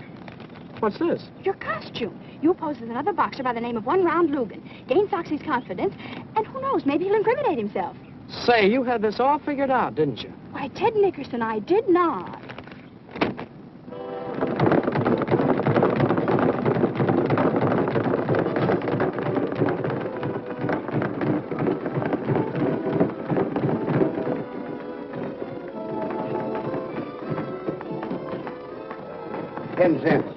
[SPEAKER 8] What's this?
[SPEAKER 14] Your costume. You pose as another boxer by the name of One Round Lugan. Gain Foxy's confidence, and who knows, maybe he'll incriminate himself.
[SPEAKER 8] Say, you had this all figured out, didn't you?
[SPEAKER 14] Why, Ted Nickerson, I did not.
[SPEAKER 2] Ken samples.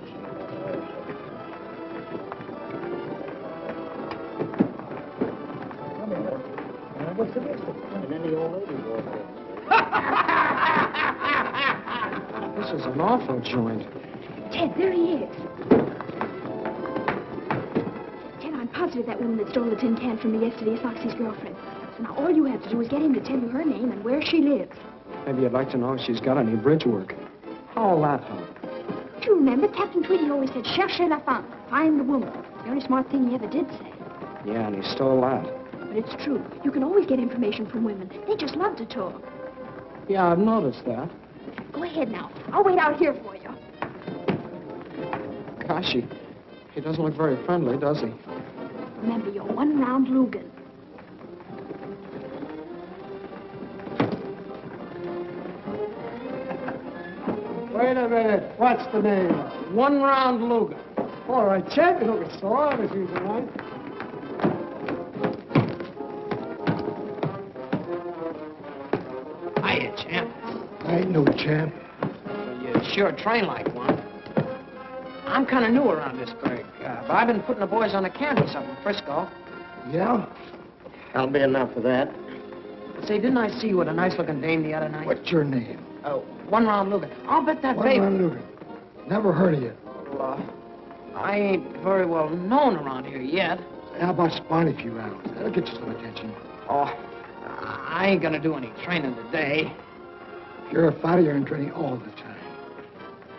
[SPEAKER 8] What's the next one? And then the old lady walked in. This is an awful joint.
[SPEAKER 14] Ted, there he is. Ted, I'm positive that woman that stole the tin can from me yesterday is Foxy's girlfriend. So now all you have to do is get him to tell you her name and where she lives.
[SPEAKER 8] Maybe you'd like to know if she's got any bridge work. How'll that help?
[SPEAKER 14] Do you remember Captain Tweedy always said, cherchez la femme, find the woman. The only smart thing he ever did say.
[SPEAKER 8] Yeah, and he stole that.
[SPEAKER 14] But it's true. You can always get information from women. They just love to talk.
[SPEAKER 8] Yeah, I've noticed that.
[SPEAKER 14] Go ahead now. I'll wait out here for you.
[SPEAKER 8] Gosh, he
[SPEAKER 15] He doesn't look very friendly, does he?
[SPEAKER 5] Remember your one-round Lugan.
[SPEAKER 10] Wait a minute. What's the name?
[SPEAKER 15] One round Luger.
[SPEAKER 10] All right, champ. You look sore. This is all right.
[SPEAKER 8] Hiya, champ.
[SPEAKER 12] I ain't no champ.
[SPEAKER 8] Well, you sure train like one. I'm kind of new around this burg, but I've been putting the boys on the canvas up in Frisco.
[SPEAKER 12] Yeah?
[SPEAKER 8] That'll be enough of that. Say, didn't I see you with a nice-looking dame the other night?
[SPEAKER 12] What's your name?
[SPEAKER 8] One round Lugan. I'll bet that
[SPEAKER 12] One
[SPEAKER 8] baby...
[SPEAKER 12] round Lugan. Never heard of you.
[SPEAKER 8] Well, I ain't very well known around here yet.
[SPEAKER 12] How about spawning a few rounds? That'll get you some attention.
[SPEAKER 8] Oh, I ain't gonna do any training today.
[SPEAKER 12] If you're a fighter, you're in training all the time.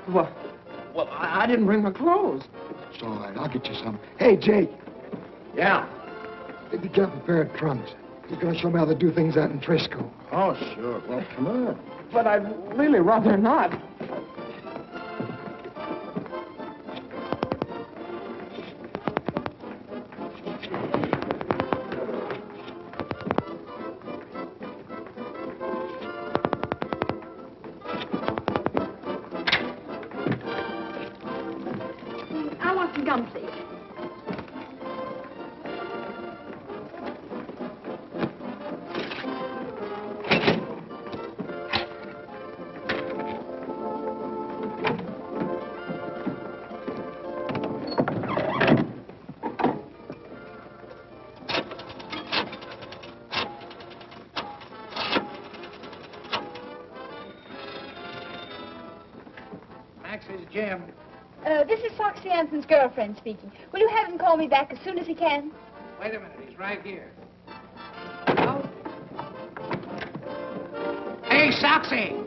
[SPEAKER 8] Well, I didn't bring my clothes.
[SPEAKER 12] It's all right. I'll get you some. Hey, Jake.
[SPEAKER 8] Yeah?
[SPEAKER 12] Take the cap a pair of trunks. He's gonna show me how to do things out in Frisco.
[SPEAKER 15] Oh, sure. Well, come on.
[SPEAKER 8] But I'd really rather not.
[SPEAKER 5] I want some gum, please.
[SPEAKER 8] Max is Jim.
[SPEAKER 14] This is Foxy Anson's girlfriend speaking. Will you have him call me back as soon as he can?
[SPEAKER 8] Wait a minute, he's right here. Hey, Soxy!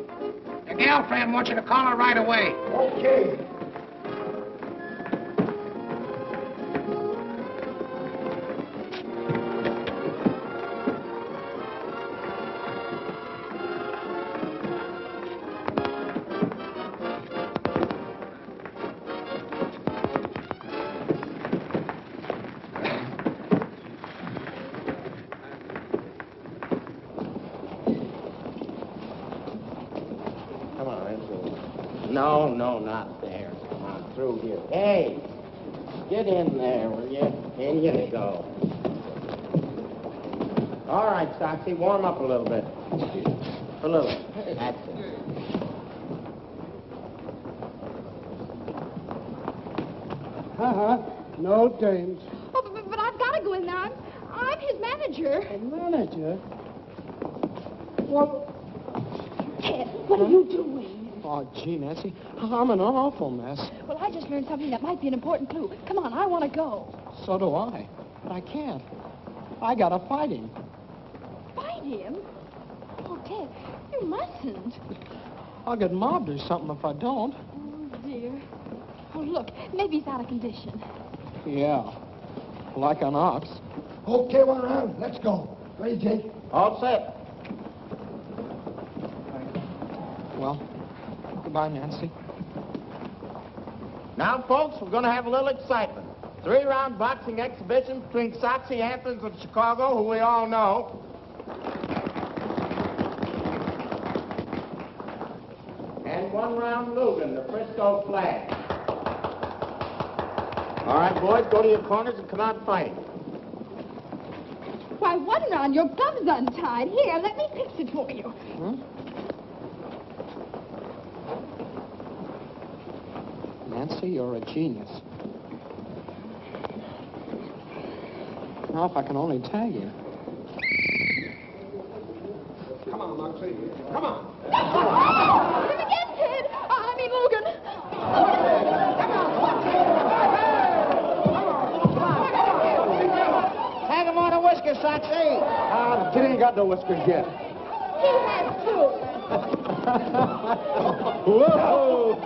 [SPEAKER 8] Your girlfriend wants you to call her right away.
[SPEAKER 12] Okay.
[SPEAKER 15] Come on, Enzo. No, not there. Come on, through here. Hey, get in there, will you? In you go. All right, Soxy, warm up a little bit. A little. That's it.
[SPEAKER 10] No dames.
[SPEAKER 11] Oh, but I've got to go in there. I'm his manager.
[SPEAKER 10] A manager?
[SPEAKER 11] Well, Ted, what are you doing?
[SPEAKER 15] Oh, gee, Nancy, I'm in an awful mess.
[SPEAKER 11] Well, I just learned something that might be an important clue. Come on, I want to go.
[SPEAKER 15] So do I. But I can't. I gotta fight him.
[SPEAKER 11] Fight him? Oh, Ted, you mustn't.
[SPEAKER 15] I'll get mobbed or something if I don't.
[SPEAKER 11] Oh, dear. Oh, look, maybe he's out of condition.
[SPEAKER 15] Yeah, like an ox.
[SPEAKER 12] Okay, one round. Let's go. Ready, Jake?
[SPEAKER 15] All set. Well, goodbye, Nancy. Now, folks, we're going to have a little excitement. 3-round boxing exhibition between Soxy Anthons of Chicago, who we all know, and 1-round Lugan, the Frisco flag. All right, boys, go to your corners and come out fighting.
[SPEAKER 11] Why, 1 round, your gum's untied. Here, let me fix it for you.
[SPEAKER 15] Nancy, you're a genius. Now, if I can only tag you.
[SPEAKER 12] Come on, Moxie. Come on.
[SPEAKER 11] Him again, Ted. I mean, Logan.
[SPEAKER 15] Tag him on a whisker, Soxy.
[SPEAKER 12] The kid ain't got no whiskers yet.
[SPEAKER 11] He has two.
[SPEAKER 15] Whoa!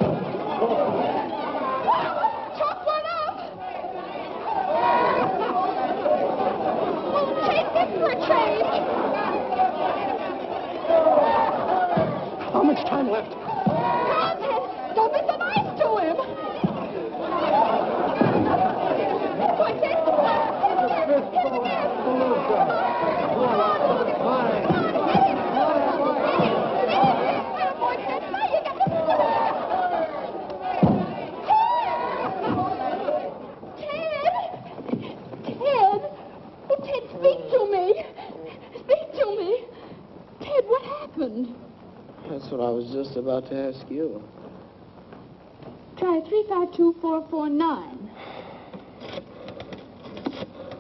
[SPEAKER 11] Chalk one up. Oh, take this for a change.
[SPEAKER 15] How much time left?
[SPEAKER 11] Come on, Ted. Don't be so nice to him. happened?
[SPEAKER 15] That's what I was just about to ask you.
[SPEAKER 11] Try 352449.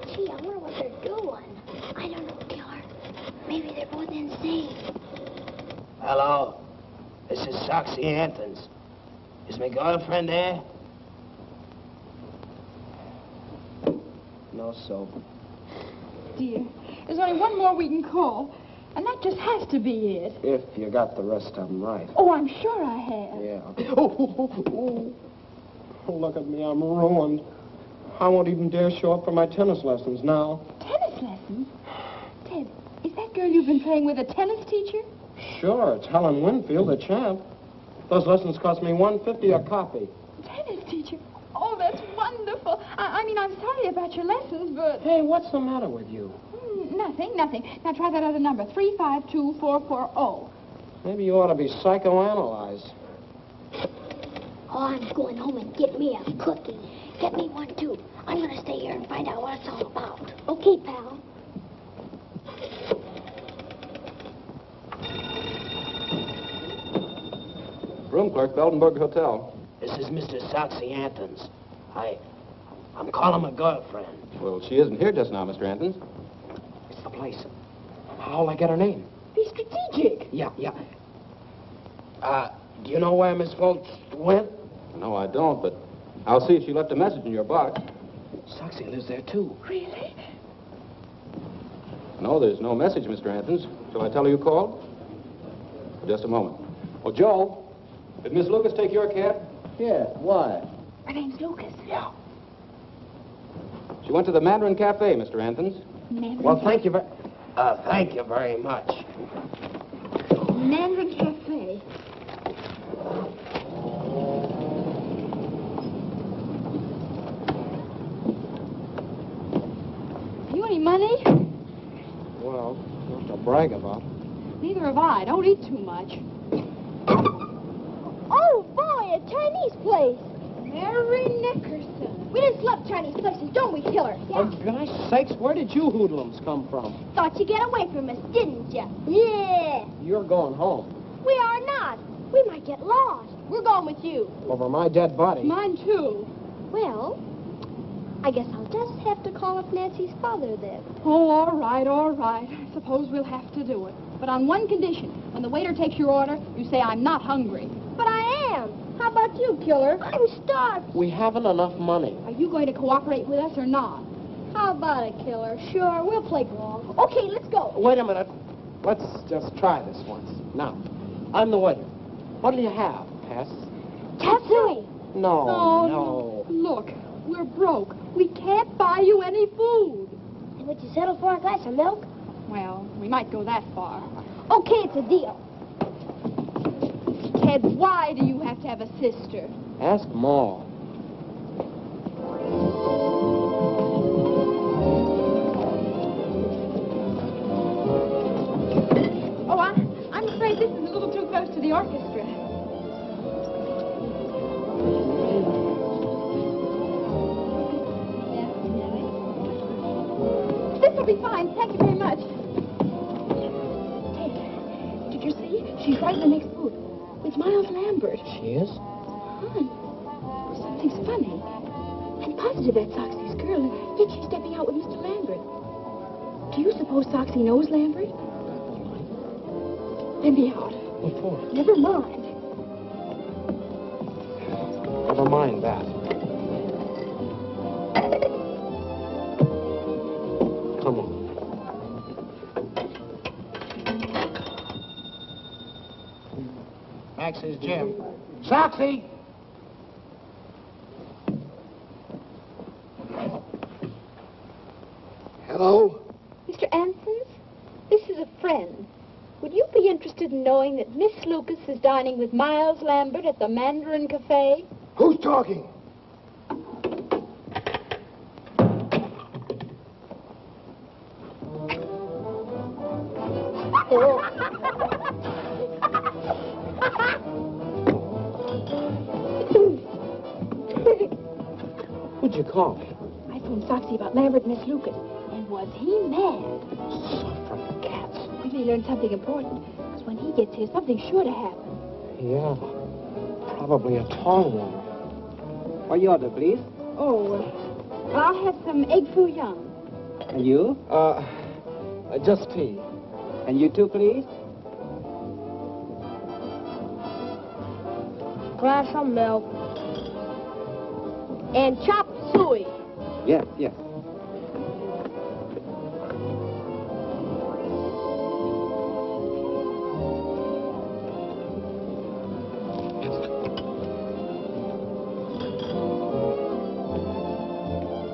[SPEAKER 5] Gee, I wonder what they're doing. I don't know, Killer. Maybe they're both insane.
[SPEAKER 15] Hello. This is Soxy Anthons. Is my girlfriend there? No soap.
[SPEAKER 11] Dear, there's only one more we can call, and that just has to be it.
[SPEAKER 15] If you got the rest of them right.
[SPEAKER 11] Oh, I'm sure I have.
[SPEAKER 15] Yeah. Oh, look at me. I'm ruined. I won't even dare show up for my tennis lessons now.
[SPEAKER 11] Tennis lessons? Ted, is that girl you've been playing with a tennis teacher?
[SPEAKER 15] Sure, it's Helen Winfield, the champ. Those lessons cost me $1.50 a copy.
[SPEAKER 11] Tennis teacher? Oh, that's wonderful. I mean, I'm sorry about your lessons, but...
[SPEAKER 15] Hey, what's the matter with you?
[SPEAKER 11] Nothing. Now try that other number, 352440.
[SPEAKER 15] Maybe you ought to be psychoanalyzed.
[SPEAKER 5] Oh, I'm going home and get me a cookie. Get me one, too. I'm going to stay here and find out what it's all about. Okay, pal.
[SPEAKER 9] Room clerk, Beldenburg Hotel.
[SPEAKER 15] This is Mr. Soxy Anthons. I'm calling my girlfriend.
[SPEAKER 9] Well, she isn't here just now, Mr. Anthons.
[SPEAKER 15] It's the place. How'll I get her name?
[SPEAKER 11] Be strategic.
[SPEAKER 15] Yeah. Do you know where Miss Foltz went?
[SPEAKER 9] No, I don't, but I'll see if she left a message in your box.
[SPEAKER 15] Soxy lives there, too.
[SPEAKER 11] Really?
[SPEAKER 9] No, there's no message, Mr. Anthons. Shall I tell her you called? Just a moment. Oh, Joe, did Miss Lucas take your cab?
[SPEAKER 15] Yeah, why?
[SPEAKER 11] Her name's Lucas.
[SPEAKER 15] Yeah.
[SPEAKER 9] She went to the Mandarin Cafe, Mr. Anthons.
[SPEAKER 11] Mandarin
[SPEAKER 15] Well, thank you very much.
[SPEAKER 11] Mandarin Cafe. You any money?
[SPEAKER 15] Well, not to brag about.
[SPEAKER 11] Neither have I. Don't eat too much.
[SPEAKER 5] Oh, boy, a Chinese place.
[SPEAKER 11] Mary Nickerson.
[SPEAKER 5] We didn't select Chinese places, don't we, Killer?
[SPEAKER 15] For gosh sakes, where did you hoodlums come from?
[SPEAKER 5] Thought you'd get away from us, didn't you? Yeah.
[SPEAKER 15] You're going home.
[SPEAKER 5] We are not. We might get lost. We're going with you.
[SPEAKER 15] Over my dead body.
[SPEAKER 11] Mine, too.
[SPEAKER 5] Well, I guess I'll just have to call up Nancy's father then.
[SPEAKER 11] Oh, all right. I suppose we'll have to do it. But on one condition. When the waiter takes your order, you say, I'm not hungry.
[SPEAKER 5] But I am. How about you, Killer? I'm starved.
[SPEAKER 15] We haven't enough money.
[SPEAKER 11] Are you going to cooperate with us or not?
[SPEAKER 5] How about it, Killer? Sure, we'll play along. Okay, let's go.
[SPEAKER 15] Wait a minute. Let's just try this once. Now, I'm the waiter. What'll you have, Tess?
[SPEAKER 5] Tatsui.
[SPEAKER 15] No.
[SPEAKER 11] Look, we're broke. We can't buy you any food.
[SPEAKER 5] And would you settle for a glass of milk?
[SPEAKER 11] Well, we might go that far.
[SPEAKER 5] Okay, it's a deal.
[SPEAKER 11] Ted, why do you have to have a sister?
[SPEAKER 15] Ask Ma.
[SPEAKER 11] Oh, I'm afraid this is a little too close to the orchestra. This will be fine. Thank you very much. Ted, did you see? She's right in the next booth. It's Miles Lambert.
[SPEAKER 15] She is?
[SPEAKER 11] Hon, something's funny. I'm positive that's Soxy's girl, and yet she's stepping out with Mr. Lambert. Do you suppose Soxy knows Lambert? Let me out.
[SPEAKER 15] What for?
[SPEAKER 11] Never mind.
[SPEAKER 15] Never mind that. Come on. Max's gym. Soxy!
[SPEAKER 12] Hello?
[SPEAKER 14] Mr. Ansons, this is a friend. Would you be interested in knowing that Miss Lucas is dining with Miles Lambert at the Mandarin Cafe?
[SPEAKER 12] Who's talking?
[SPEAKER 15] Who'd you call?
[SPEAKER 11] I phoned Soxy about Lambert and Miss Lucas, and was he mad?
[SPEAKER 15] Suffering cats.
[SPEAKER 11] We may learn something important, because
[SPEAKER 14] gets here, something's sure to happen.
[SPEAKER 15] Yeah, probably a tall one.
[SPEAKER 10] What you order, please?
[SPEAKER 14] Oh, I'll have some egg foo young.
[SPEAKER 10] And you?
[SPEAKER 15] Just tea.
[SPEAKER 10] And you too, please?
[SPEAKER 5] Glass of milk. And chop suey.
[SPEAKER 10] Yes, yes.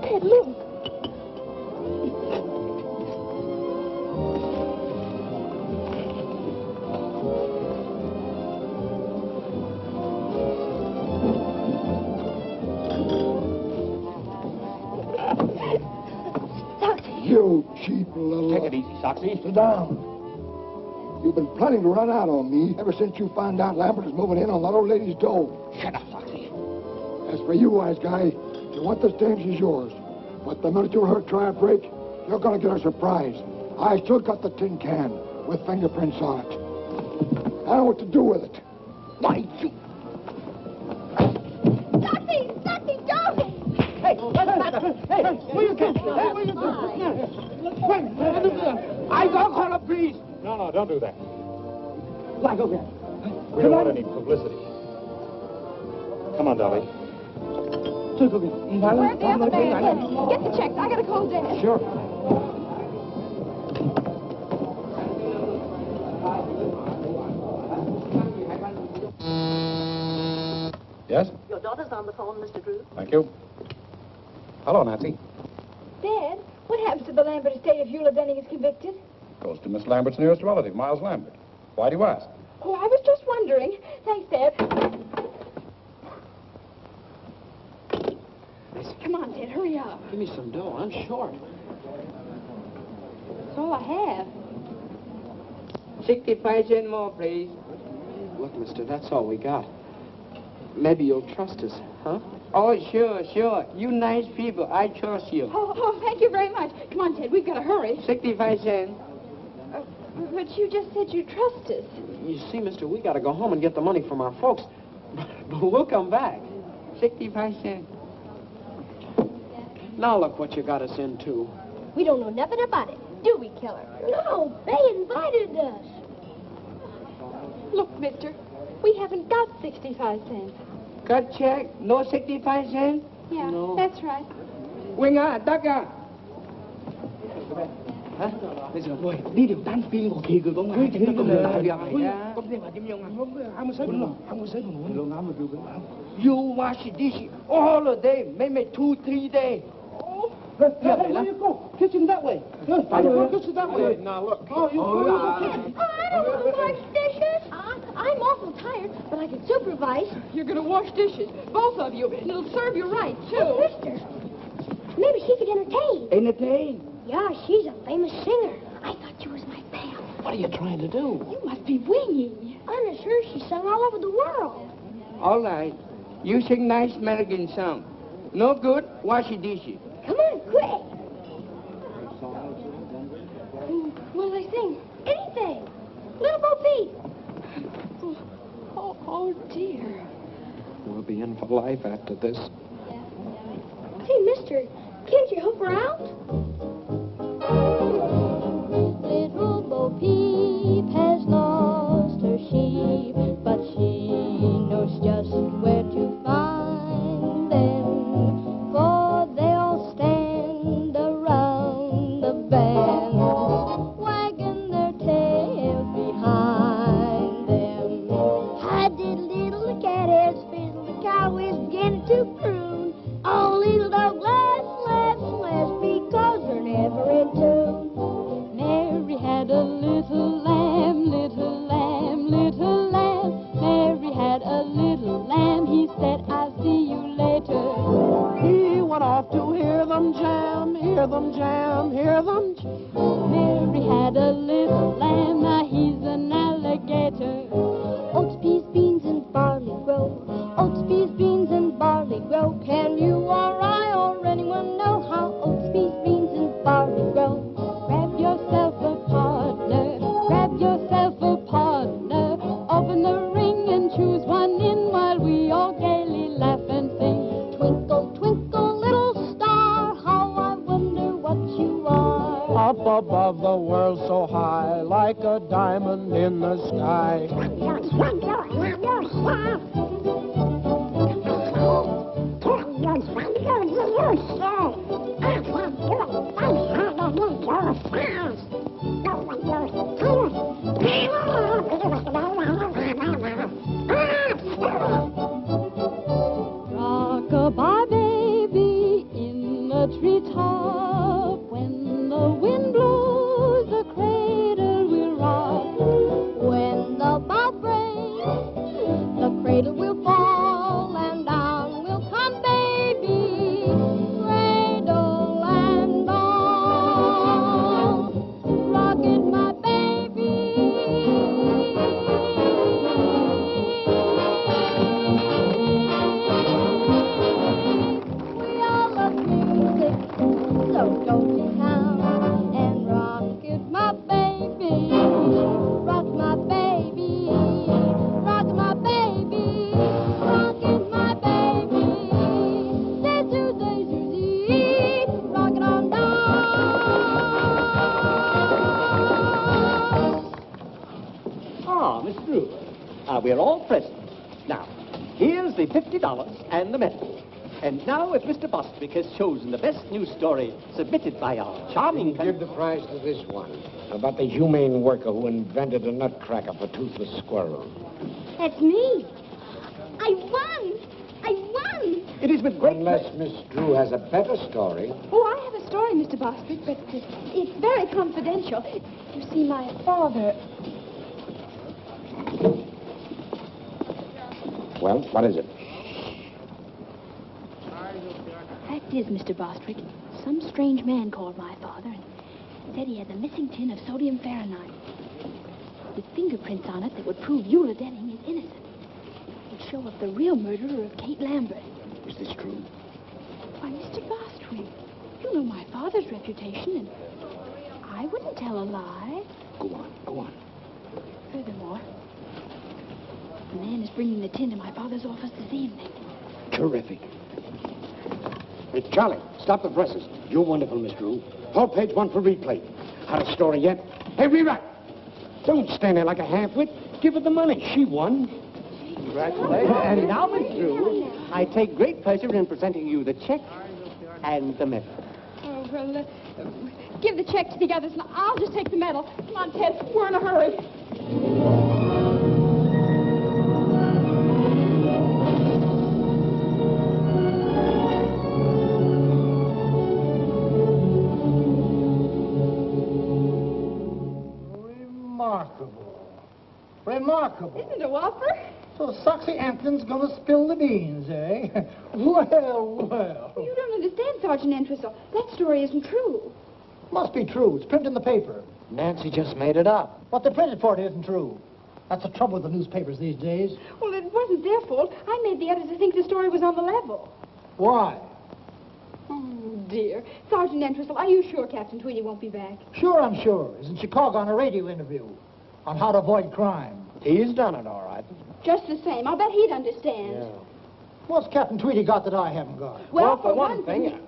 [SPEAKER 5] Ted, look.
[SPEAKER 12] You cheap little...
[SPEAKER 13] Take it easy, Soxy.
[SPEAKER 12] Sit down. You've been planning to run out on me ever since you found out Lambert is moving in on that old lady's dough.
[SPEAKER 13] Shut up, Foxy.
[SPEAKER 12] As for you, wise guy, if you want this dame, she's yours. But the minute you let her try a break, you're going to get a surprise. I still got the tin can with fingerprints on it. I know what to do with it. Why, you...
[SPEAKER 5] Soxy, don't!
[SPEAKER 15] Hey, will you catch me? Will you I don't call the police.
[SPEAKER 13] No, don't do that.
[SPEAKER 10] Like, over here.
[SPEAKER 13] We don't want any publicity. Come on, Dolly.
[SPEAKER 11] Where's the other man? Get the checks. I gotta call Dad.
[SPEAKER 13] Sure. Yes?
[SPEAKER 8] Your daughter's on the phone, Mr. Drew.
[SPEAKER 13] Thank you. Hello, Nancy.
[SPEAKER 11] Dad, what happens to the Lambert estate if Eula Denning is convicted?
[SPEAKER 13] Goes to Miss Lambert's nearest relative, Miles Lambert. Why do you ask?
[SPEAKER 11] Oh, I was just wondering. Thanks, Dad. Come on, Dad, hurry up.
[SPEAKER 15] Give me some dough. I'm short.
[SPEAKER 11] That's all I have.
[SPEAKER 15] 65 cents more, please. Look, mister, that's all we got. Maybe you'll trust us, huh? Oh, sure. You nice people. I trust you.
[SPEAKER 11] Oh, thank you very much. Come on, Ted, we've got to hurry.
[SPEAKER 15] 65 cents.
[SPEAKER 11] But you just said you trust us.
[SPEAKER 15] You see, mister, we got to go home and get the money from our folks. But we'll come back. 65 cents. Now look what you got us into.
[SPEAKER 5] We don't know nothing about it, do we, Killer? No, they invited us.
[SPEAKER 11] Look, mister, we haven't got 65 cents.
[SPEAKER 15] Cut check? No 65 cents?
[SPEAKER 11] Yeah,
[SPEAKER 15] No.
[SPEAKER 11] that's right.
[SPEAKER 15] Winger, Ducker. Hả? Bây giờ ôi, đi điều tan pin của kỳ của công an chắc nó không được làm việc này. Công ty mà chim nhung không có sấy luôn lắm mà you wash dish all the day, maybe 2-3 days. Yeah, kitchen that way. Kitchen that way. Now look.
[SPEAKER 5] I don't want to wash dishes. I'm awful tired, but I can supervise.
[SPEAKER 11] You're going to wash dishes, both of you, and it'll serve you right, too.
[SPEAKER 5] Oh, mister, maybe she could entertain.
[SPEAKER 15] Entertain?
[SPEAKER 5] Yeah, she's a famous singer. I thought she was my pal.
[SPEAKER 15] What are you trying to do?
[SPEAKER 11] You must be winging.
[SPEAKER 5] Honest, her, she sung all over the world.
[SPEAKER 15] All right. You sing nice American song. No good, wash your dishes.
[SPEAKER 5] Come on, quick.
[SPEAKER 11] What will I sing?
[SPEAKER 5] Anything. Little Bo Peep.
[SPEAKER 11] Oh, dear.
[SPEAKER 15] We'll be in for life after this.
[SPEAKER 5] Hey, mister, can't you help her out?
[SPEAKER 17] Little Bo Peep has lost her sheep, but she knows just where to find them, for they'll stand around the bend, wagging their tails behind them. Hi did little cat has fizzled, the cow is beginning to croon. Oh, little dog, last, because they're never in tune. Rock-a-bye, baby, in the treetop. When the wind blows, the cradle will rock. When the bough breaks, the cradle will fall, and down will come baby, cradle and all. Rock it, my baby. We all love music, so don't you come and rock it, my baby. Rock my baby, rock my baby, rock it, my baby. Say Susie, rock it on down.
[SPEAKER 3] Ah, Miss Drew. We're all present. Now, here's the $50 and the medal. And now, if Mr. Bostwick has chosen the best news story submitted by our charming...
[SPEAKER 1] Give the prize to this one, about the humane worker who invented a nutcracker for toothless squirrels.
[SPEAKER 4] That's me. I won. I won.
[SPEAKER 3] It is with great...
[SPEAKER 1] Unless Miss Drew has a better story.
[SPEAKER 11] Oh, I have a story, Mr. Bostwick, but it's very confidential. You see, my father...
[SPEAKER 1] Well, what is it?
[SPEAKER 14] Fact is, Mr. Bostwick, some strange man called my father and said he had the missing tin of sodium Fahrenheit with fingerprints on it that would prove Eula Denning is innocent. It would show up the real murderer of Kate Lambert.
[SPEAKER 1] Is this true?
[SPEAKER 14] Why, Mr. Bostwick, you know my father's reputation, and I wouldn't tell a lie.
[SPEAKER 1] Go on, go on.
[SPEAKER 14] Furthermore, the man is bringing the tin to my father's office this evening.
[SPEAKER 1] Terrific. It's Charlie. Stop the presses. You're wonderful, Miss Drew. Hold page 1 for replay. Had a story yet? Hey, rewrite. Don't stand there like a half-wit. Give her the money. She won.
[SPEAKER 3] Congratulations. And now, Miss Drew, I take great pleasure in presenting you the check and the medal.
[SPEAKER 11] Oh, well, give the check to the others, and I'll just take the medal. Come on, Ted. We're in a hurry.
[SPEAKER 15] Remarkable.
[SPEAKER 11] Isn't it a whopper?
[SPEAKER 15] So Soxy Anthony's gonna spill the beans, eh? Well.
[SPEAKER 11] You don't understand, Sergeant Entwistle. That story isn't true.
[SPEAKER 15] Must be true. It's printed in the paper.
[SPEAKER 8] Nancy just made it up.
[SPEAKER 15] What they printed for it isn't true. That's the trouble with the newspapers these days.
[SPEAKER 11] Well, it wasn't their fault. I made the editor think the story was on the level.
[SPEAKER 15] Why?
[SPEAKER 11] Oh, dear. Sergeant Entwistle, are you sure Captain Tweedy won't be back?
[SPEAKER 15] Sure, I'm sure. He's in Chicago on a radio interview on how to avoid crime.
[SPEAKER 8] He's done it all right.
[SPEAKER 11] Just the same. I'll bet he'd understand.
[SPEAKER 8] Yeah.
[SPEAKER 15] What's Captain Tweedy got that I haven't got?
[SPEAKER 11] Well, for one thing...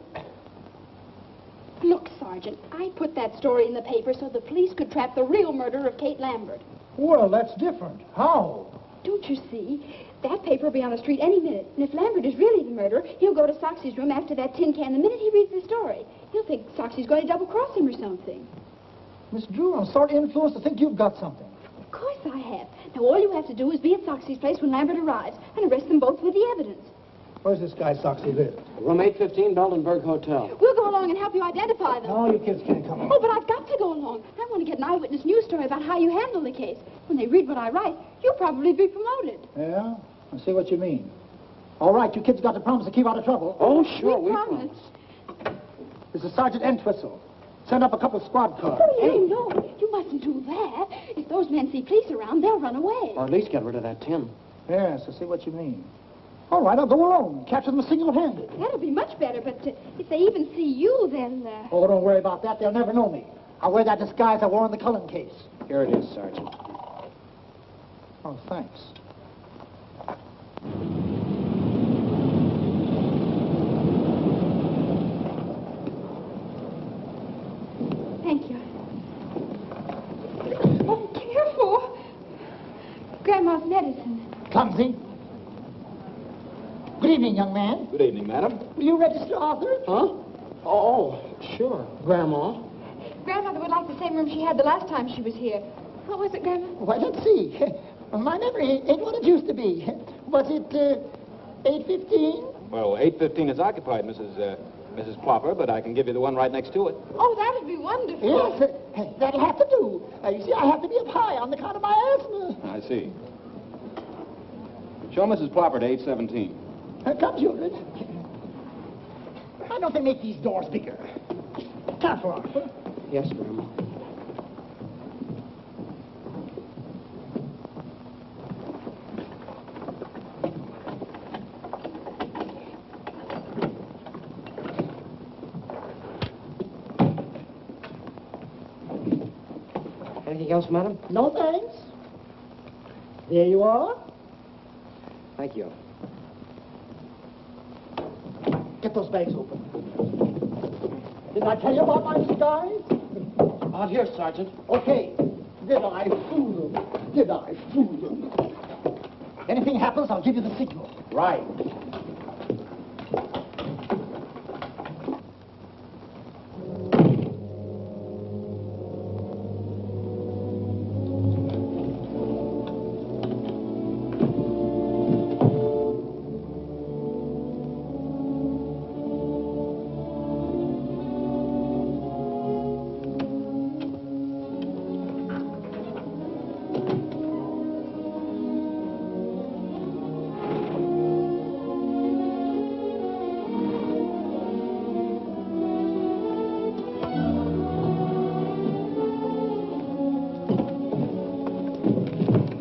[SPEAKER 11] Look, Sergeant, I put that story in the paper so the police could trap the real murderer of Kate Lambert.
[SPEAKER 15] Well, that's different. How?
[SPEAKER 11] Don't you see? That paper will be on the street any minute. And if Lambert is really the murderer, he'll go to Soxy's room after that tin can the minute he reads the story. He'll think Soxy's going to double-cross him or something.
[SPEAKER 15] Miss Drew, I'm sort of influenced to think you've got something.
[SPEAKER 11] Of course I have. Now, all you have to do is be at Soxy's place when Lambert arrives and arrest them both with the evidence.
[SPEAKER 15] Where's this guy Soxy live?
[SPEAKER 8] Room 815, Beldenberg Hotel.
[SPEAKER 11] We'll go along and help you identify them.
[SPEAKER 15] No, you kids can't come on.
[SPEAKER 11] Oh, but I've got to go along. I want to get an eyewitness news story about how you handle the case. When they read what I write, you'll probably be promoted.
[SPEAKER 15] Yeah? I see what you mean. All right, you kids got to promise to keep out of trouble.
[SPEAKER 8] Oh, sure,
[SPEAKER 11] we promise.
[SPEAKER 15] This is Sergeant Entwistle. Send up a couple of squad cars.
[SPEAKER 11] Oh, no, you mustn't do that. If those men see police around, they'll run away.
[SPEAKER 8] Or at least get rid of that tin.
[SPEAKER 15] Yes, I see what you mean. All right, I'll go alone. Capture them single-handed.
[SPEAKER 11] That'll be much better, but if they even see you, then...
[SPEAKER 15] Oh, don't worry about that. They'll never know me. I'll wear that disguise I wore in the Cullen case.
[SPEAKER 8] Here it is, Sergeant.
[SPEAKER 15] Oh, thanks.
[SPEAKER 11] Thank you. Oh, careful. Grandma's medicine.
[SPEAKER 15] Clumsy. Good evening, young man.
[SPEAKER 18] Good evening, madam.
[SPEAKER 15] Will you register Arthur?
[SPEAKER 18] Huh? Oh, sure, Grandma.
[SPEAKER 11] Grandmother would like the same room she had the last time she was here. What was it, Grandma?
[SPEAKER 15] Why, let's see. My memory ain't what it used to be. Was it 8:15?
[SPEAKER 18] Well, 8:15 is occupied, Mrs. Plopper, but I can give you the one right next to it.
[SPEAKER 11] Oh, that'd be wonderful.
[SPEAKER 15] Yes, that'll have to do. You see, I have to be up high on account of my asthma.
[SPEAKER 18] I see. Show Mrs. Plopper to 8:17.
[SPEAKER 15] Come, children. Why don't they make these doors bigger? Careful, Arthur.
[SPEAKER 18] Yes, Grandma.
[SPEAKER 10] Anything else, madam?
[SPEAKER 15] No thanks. There you are.
[SPEAKER 10] Thank you.
[SPEAKER 15] Get those bags open. Didn't I tell you about my disguise?
[SPEAKER 10] Out here, Sergeant.
[SPEAKER 15] Okay. Did I fool them? Did I fool them? Anything happens, I'll give you the signal.
[SPEAKER 10] Right.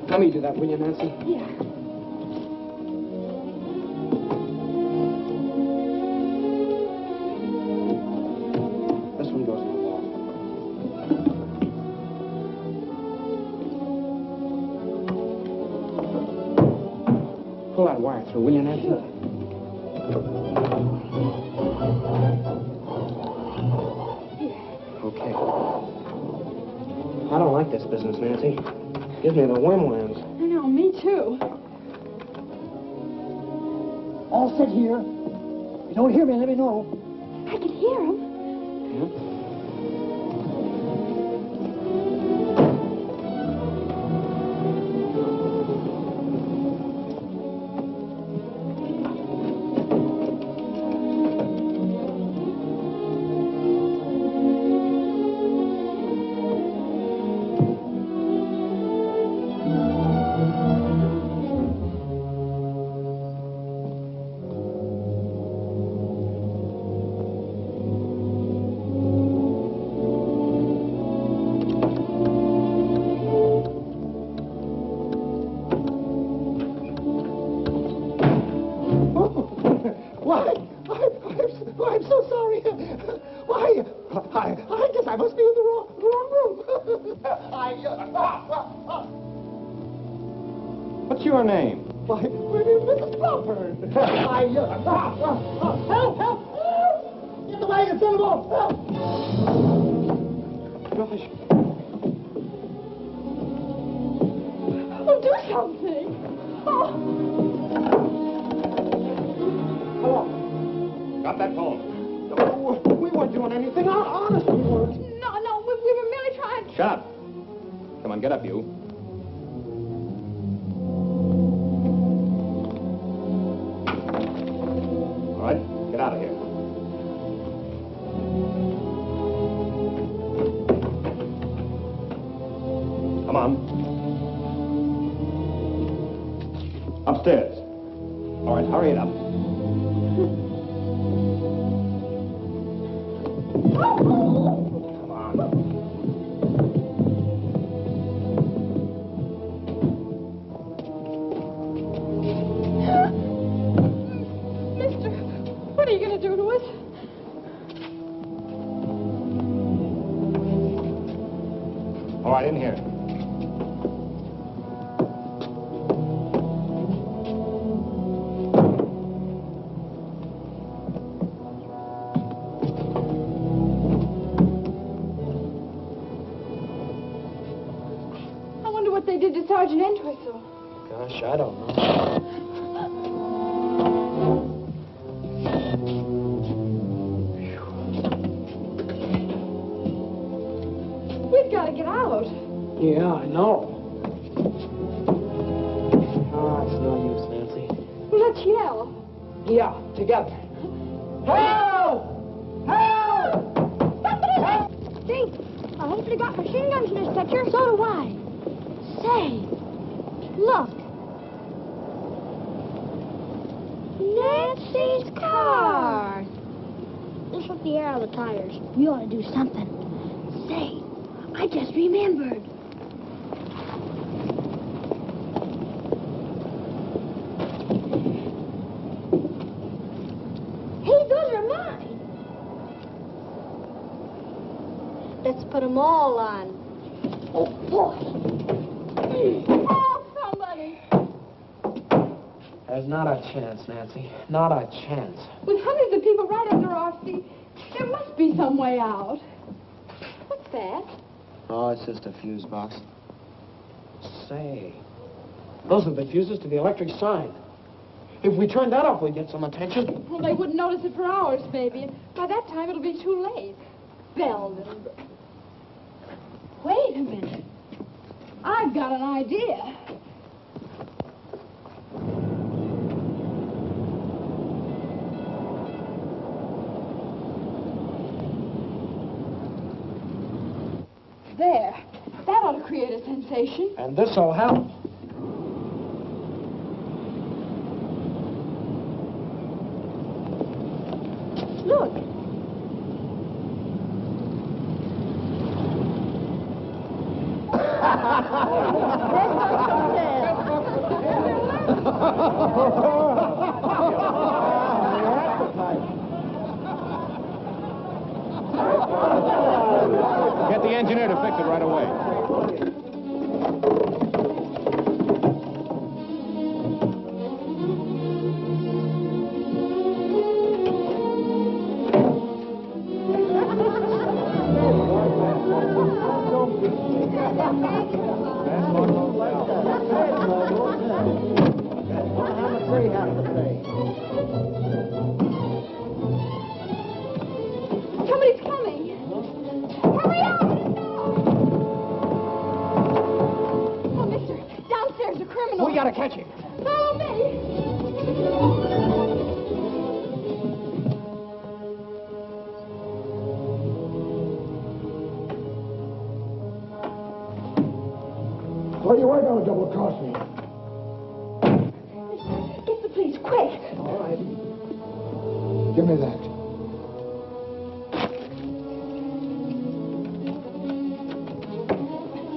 [SPEAKER 10] Let me do that, will you, Nancy?
[SPEAKER 11] Yeah.
[SPEAKER 10] This one goes in the wall. Pull that wire through, will you, Nancy?
[SPEAKER 11] Sure.
[SPEAKER 10] Okay. I don't like this business, Nancy. Gives me the wormlands.
[SPEAKER 11] I know, me too.
[SPEAKER 15] All set here. You don't hear me, let me know.
[SPEAKER 11] I could hear him.
[SPEAKER 15] I'm so sorry. Why, I guess I must be in the wrong room.
[SPEAKER 18] What's your name?
[SPEAKER 15] Why, Mrs. Plopper. Help! Get the wagon, send them off. Help!
[SPEAKER 10] Gosh.
[SPEAKER 11] Oh, do something. Oh.
[SPEAKER 18] Hello. Got that phone?
[SPEAKER 15] Oh, we weren't doing anything. Honest, we weren't.
[SPEAKER 11] No, we were merely trying.
[SPEAKER 18] Shut up. Come on, get up, you. All right, get out of here. Come on. Upstairs. All right, hurry it up. Come on.
[SPEAKER 11] Mister, what are you going to do to us?
[SPEAKER 18] All right, in here.
[SPEAKER 11] I wonder what they did to Sergeant Entwistle.
[SPEAKER 15] Gosh, I don't know.
[SPEAKER 11] We've got to get out.
[SPEAKER 15] Yeah, I know. Oh, it's no use, Nancy.
[SPEAKER 11] Well, let's yell.
[SPEAKER 15] Yeah, together. Help! Help!
[SPEAKER 5] Think, I hope they got machine guns in this picture. So do I. Say, look. Nancy's car. This took the air out of the tires. We ought to do something. Say, I just remembered. Hey, those are mine. Let's put them all on. Oh, boy. Oh, somebody.
[SPEAKER 15] There's not a chance, Nancy. Not a chance.
[SPEAKER 11] With hundreds of people right under our feet, there must be some way out. What's that?
[SPEAKER 15] Oh, it's just a fuse box. Say, those are the fuses to the electric sign. If we turn that off, we'd get some attention.
[SPEAKER 11] Well, they wouldn't notice it for hours, maybe. And by that time, it'll be too late. Bell, little girl. Wait a minute. I've got an idea. There. That ought to create a sensation.
[SPEAKER 15] And this'll help.
[SPEAKER 11] Look.
[SPEAKER 18] Get the engineer to fix it right away.
[SPEAKER 11] Somebody's coming. Hurry up! Oh, mister, downstairs a criminal.
[SPEAKER 15] We gotta catch him.
[SPEAKER 11] Follow me.
[SPEAKER 12] Well, you weren't going to double-cross me.
[SPEAKER 11] Get the police, quick.
[SPEAKER 12] All right. Give me that.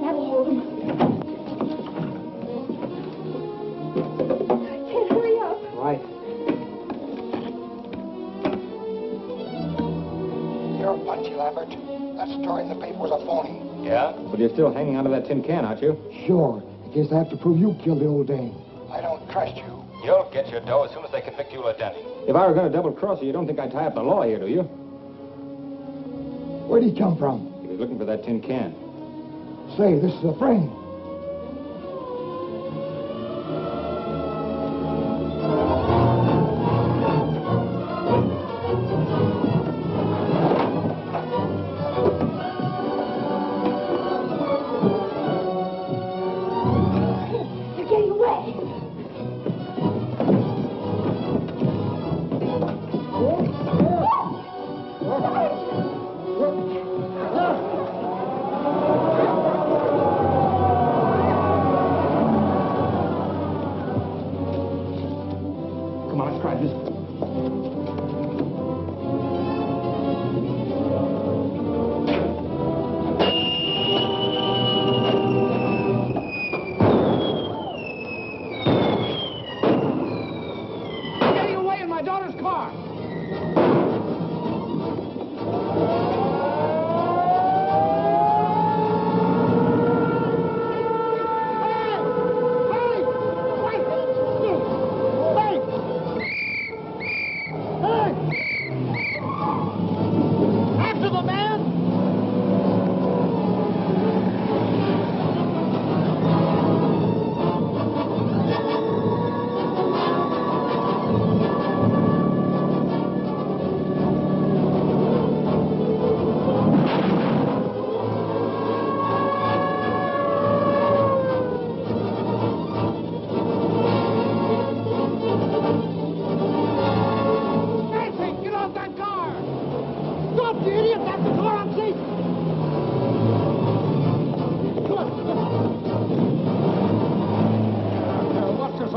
[SPEAKER 11] That'll hold him. Ted, hurry up.
[SPEAKER 15] Right.
[SPEAKER 12] You're punchy, Lambert. That story in the paper was a phony.
[SPEAKER 18] Yeah? But you're still hanging onto that tin can, aren't you?
[SPEAKER 12] Sure. In case I have to prove you killed the old dame. I don't trust you.
[SPEAKER 18] You'll get your dough as soon as they convict you, Lieutenant. If I were going to double-cross you, you don't think I'd tie up the law here, do you?
[SPEAKER 12] Where'd he come from?
[SPEAKER 18] He was looking for that tin can.
[SPEAKER 12] Say, this is a friend.
[SPEAKER 11] They're getting away.
[SPEAKER 18] Come on, let's try this.
[SPEAKER 15] Getting away in my daughter's car. After the man!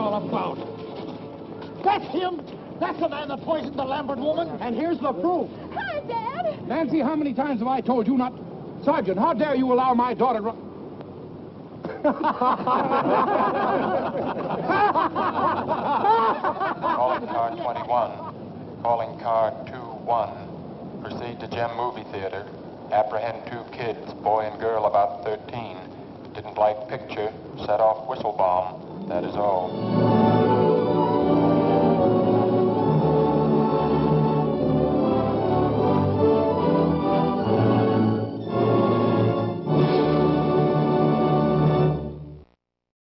[SPEAKER 12] all about. That's him. That's the man that poisoned the Lambert woman.
[SPEAKER 15] And here's the proof.
[SPEAKER 11] Hi, Dad.
[SPEAKER 13] Nancy, how many times have I told you not... Sergeant, how dare you allow my daughter to...
[SPEAKER 19] Calling car 21. Calling car 21. Proceed to Gem Movie Theater. Apprehend 2 kids, boy and girl about 13. Didn't like picture. Set off whistle bomb. That is all.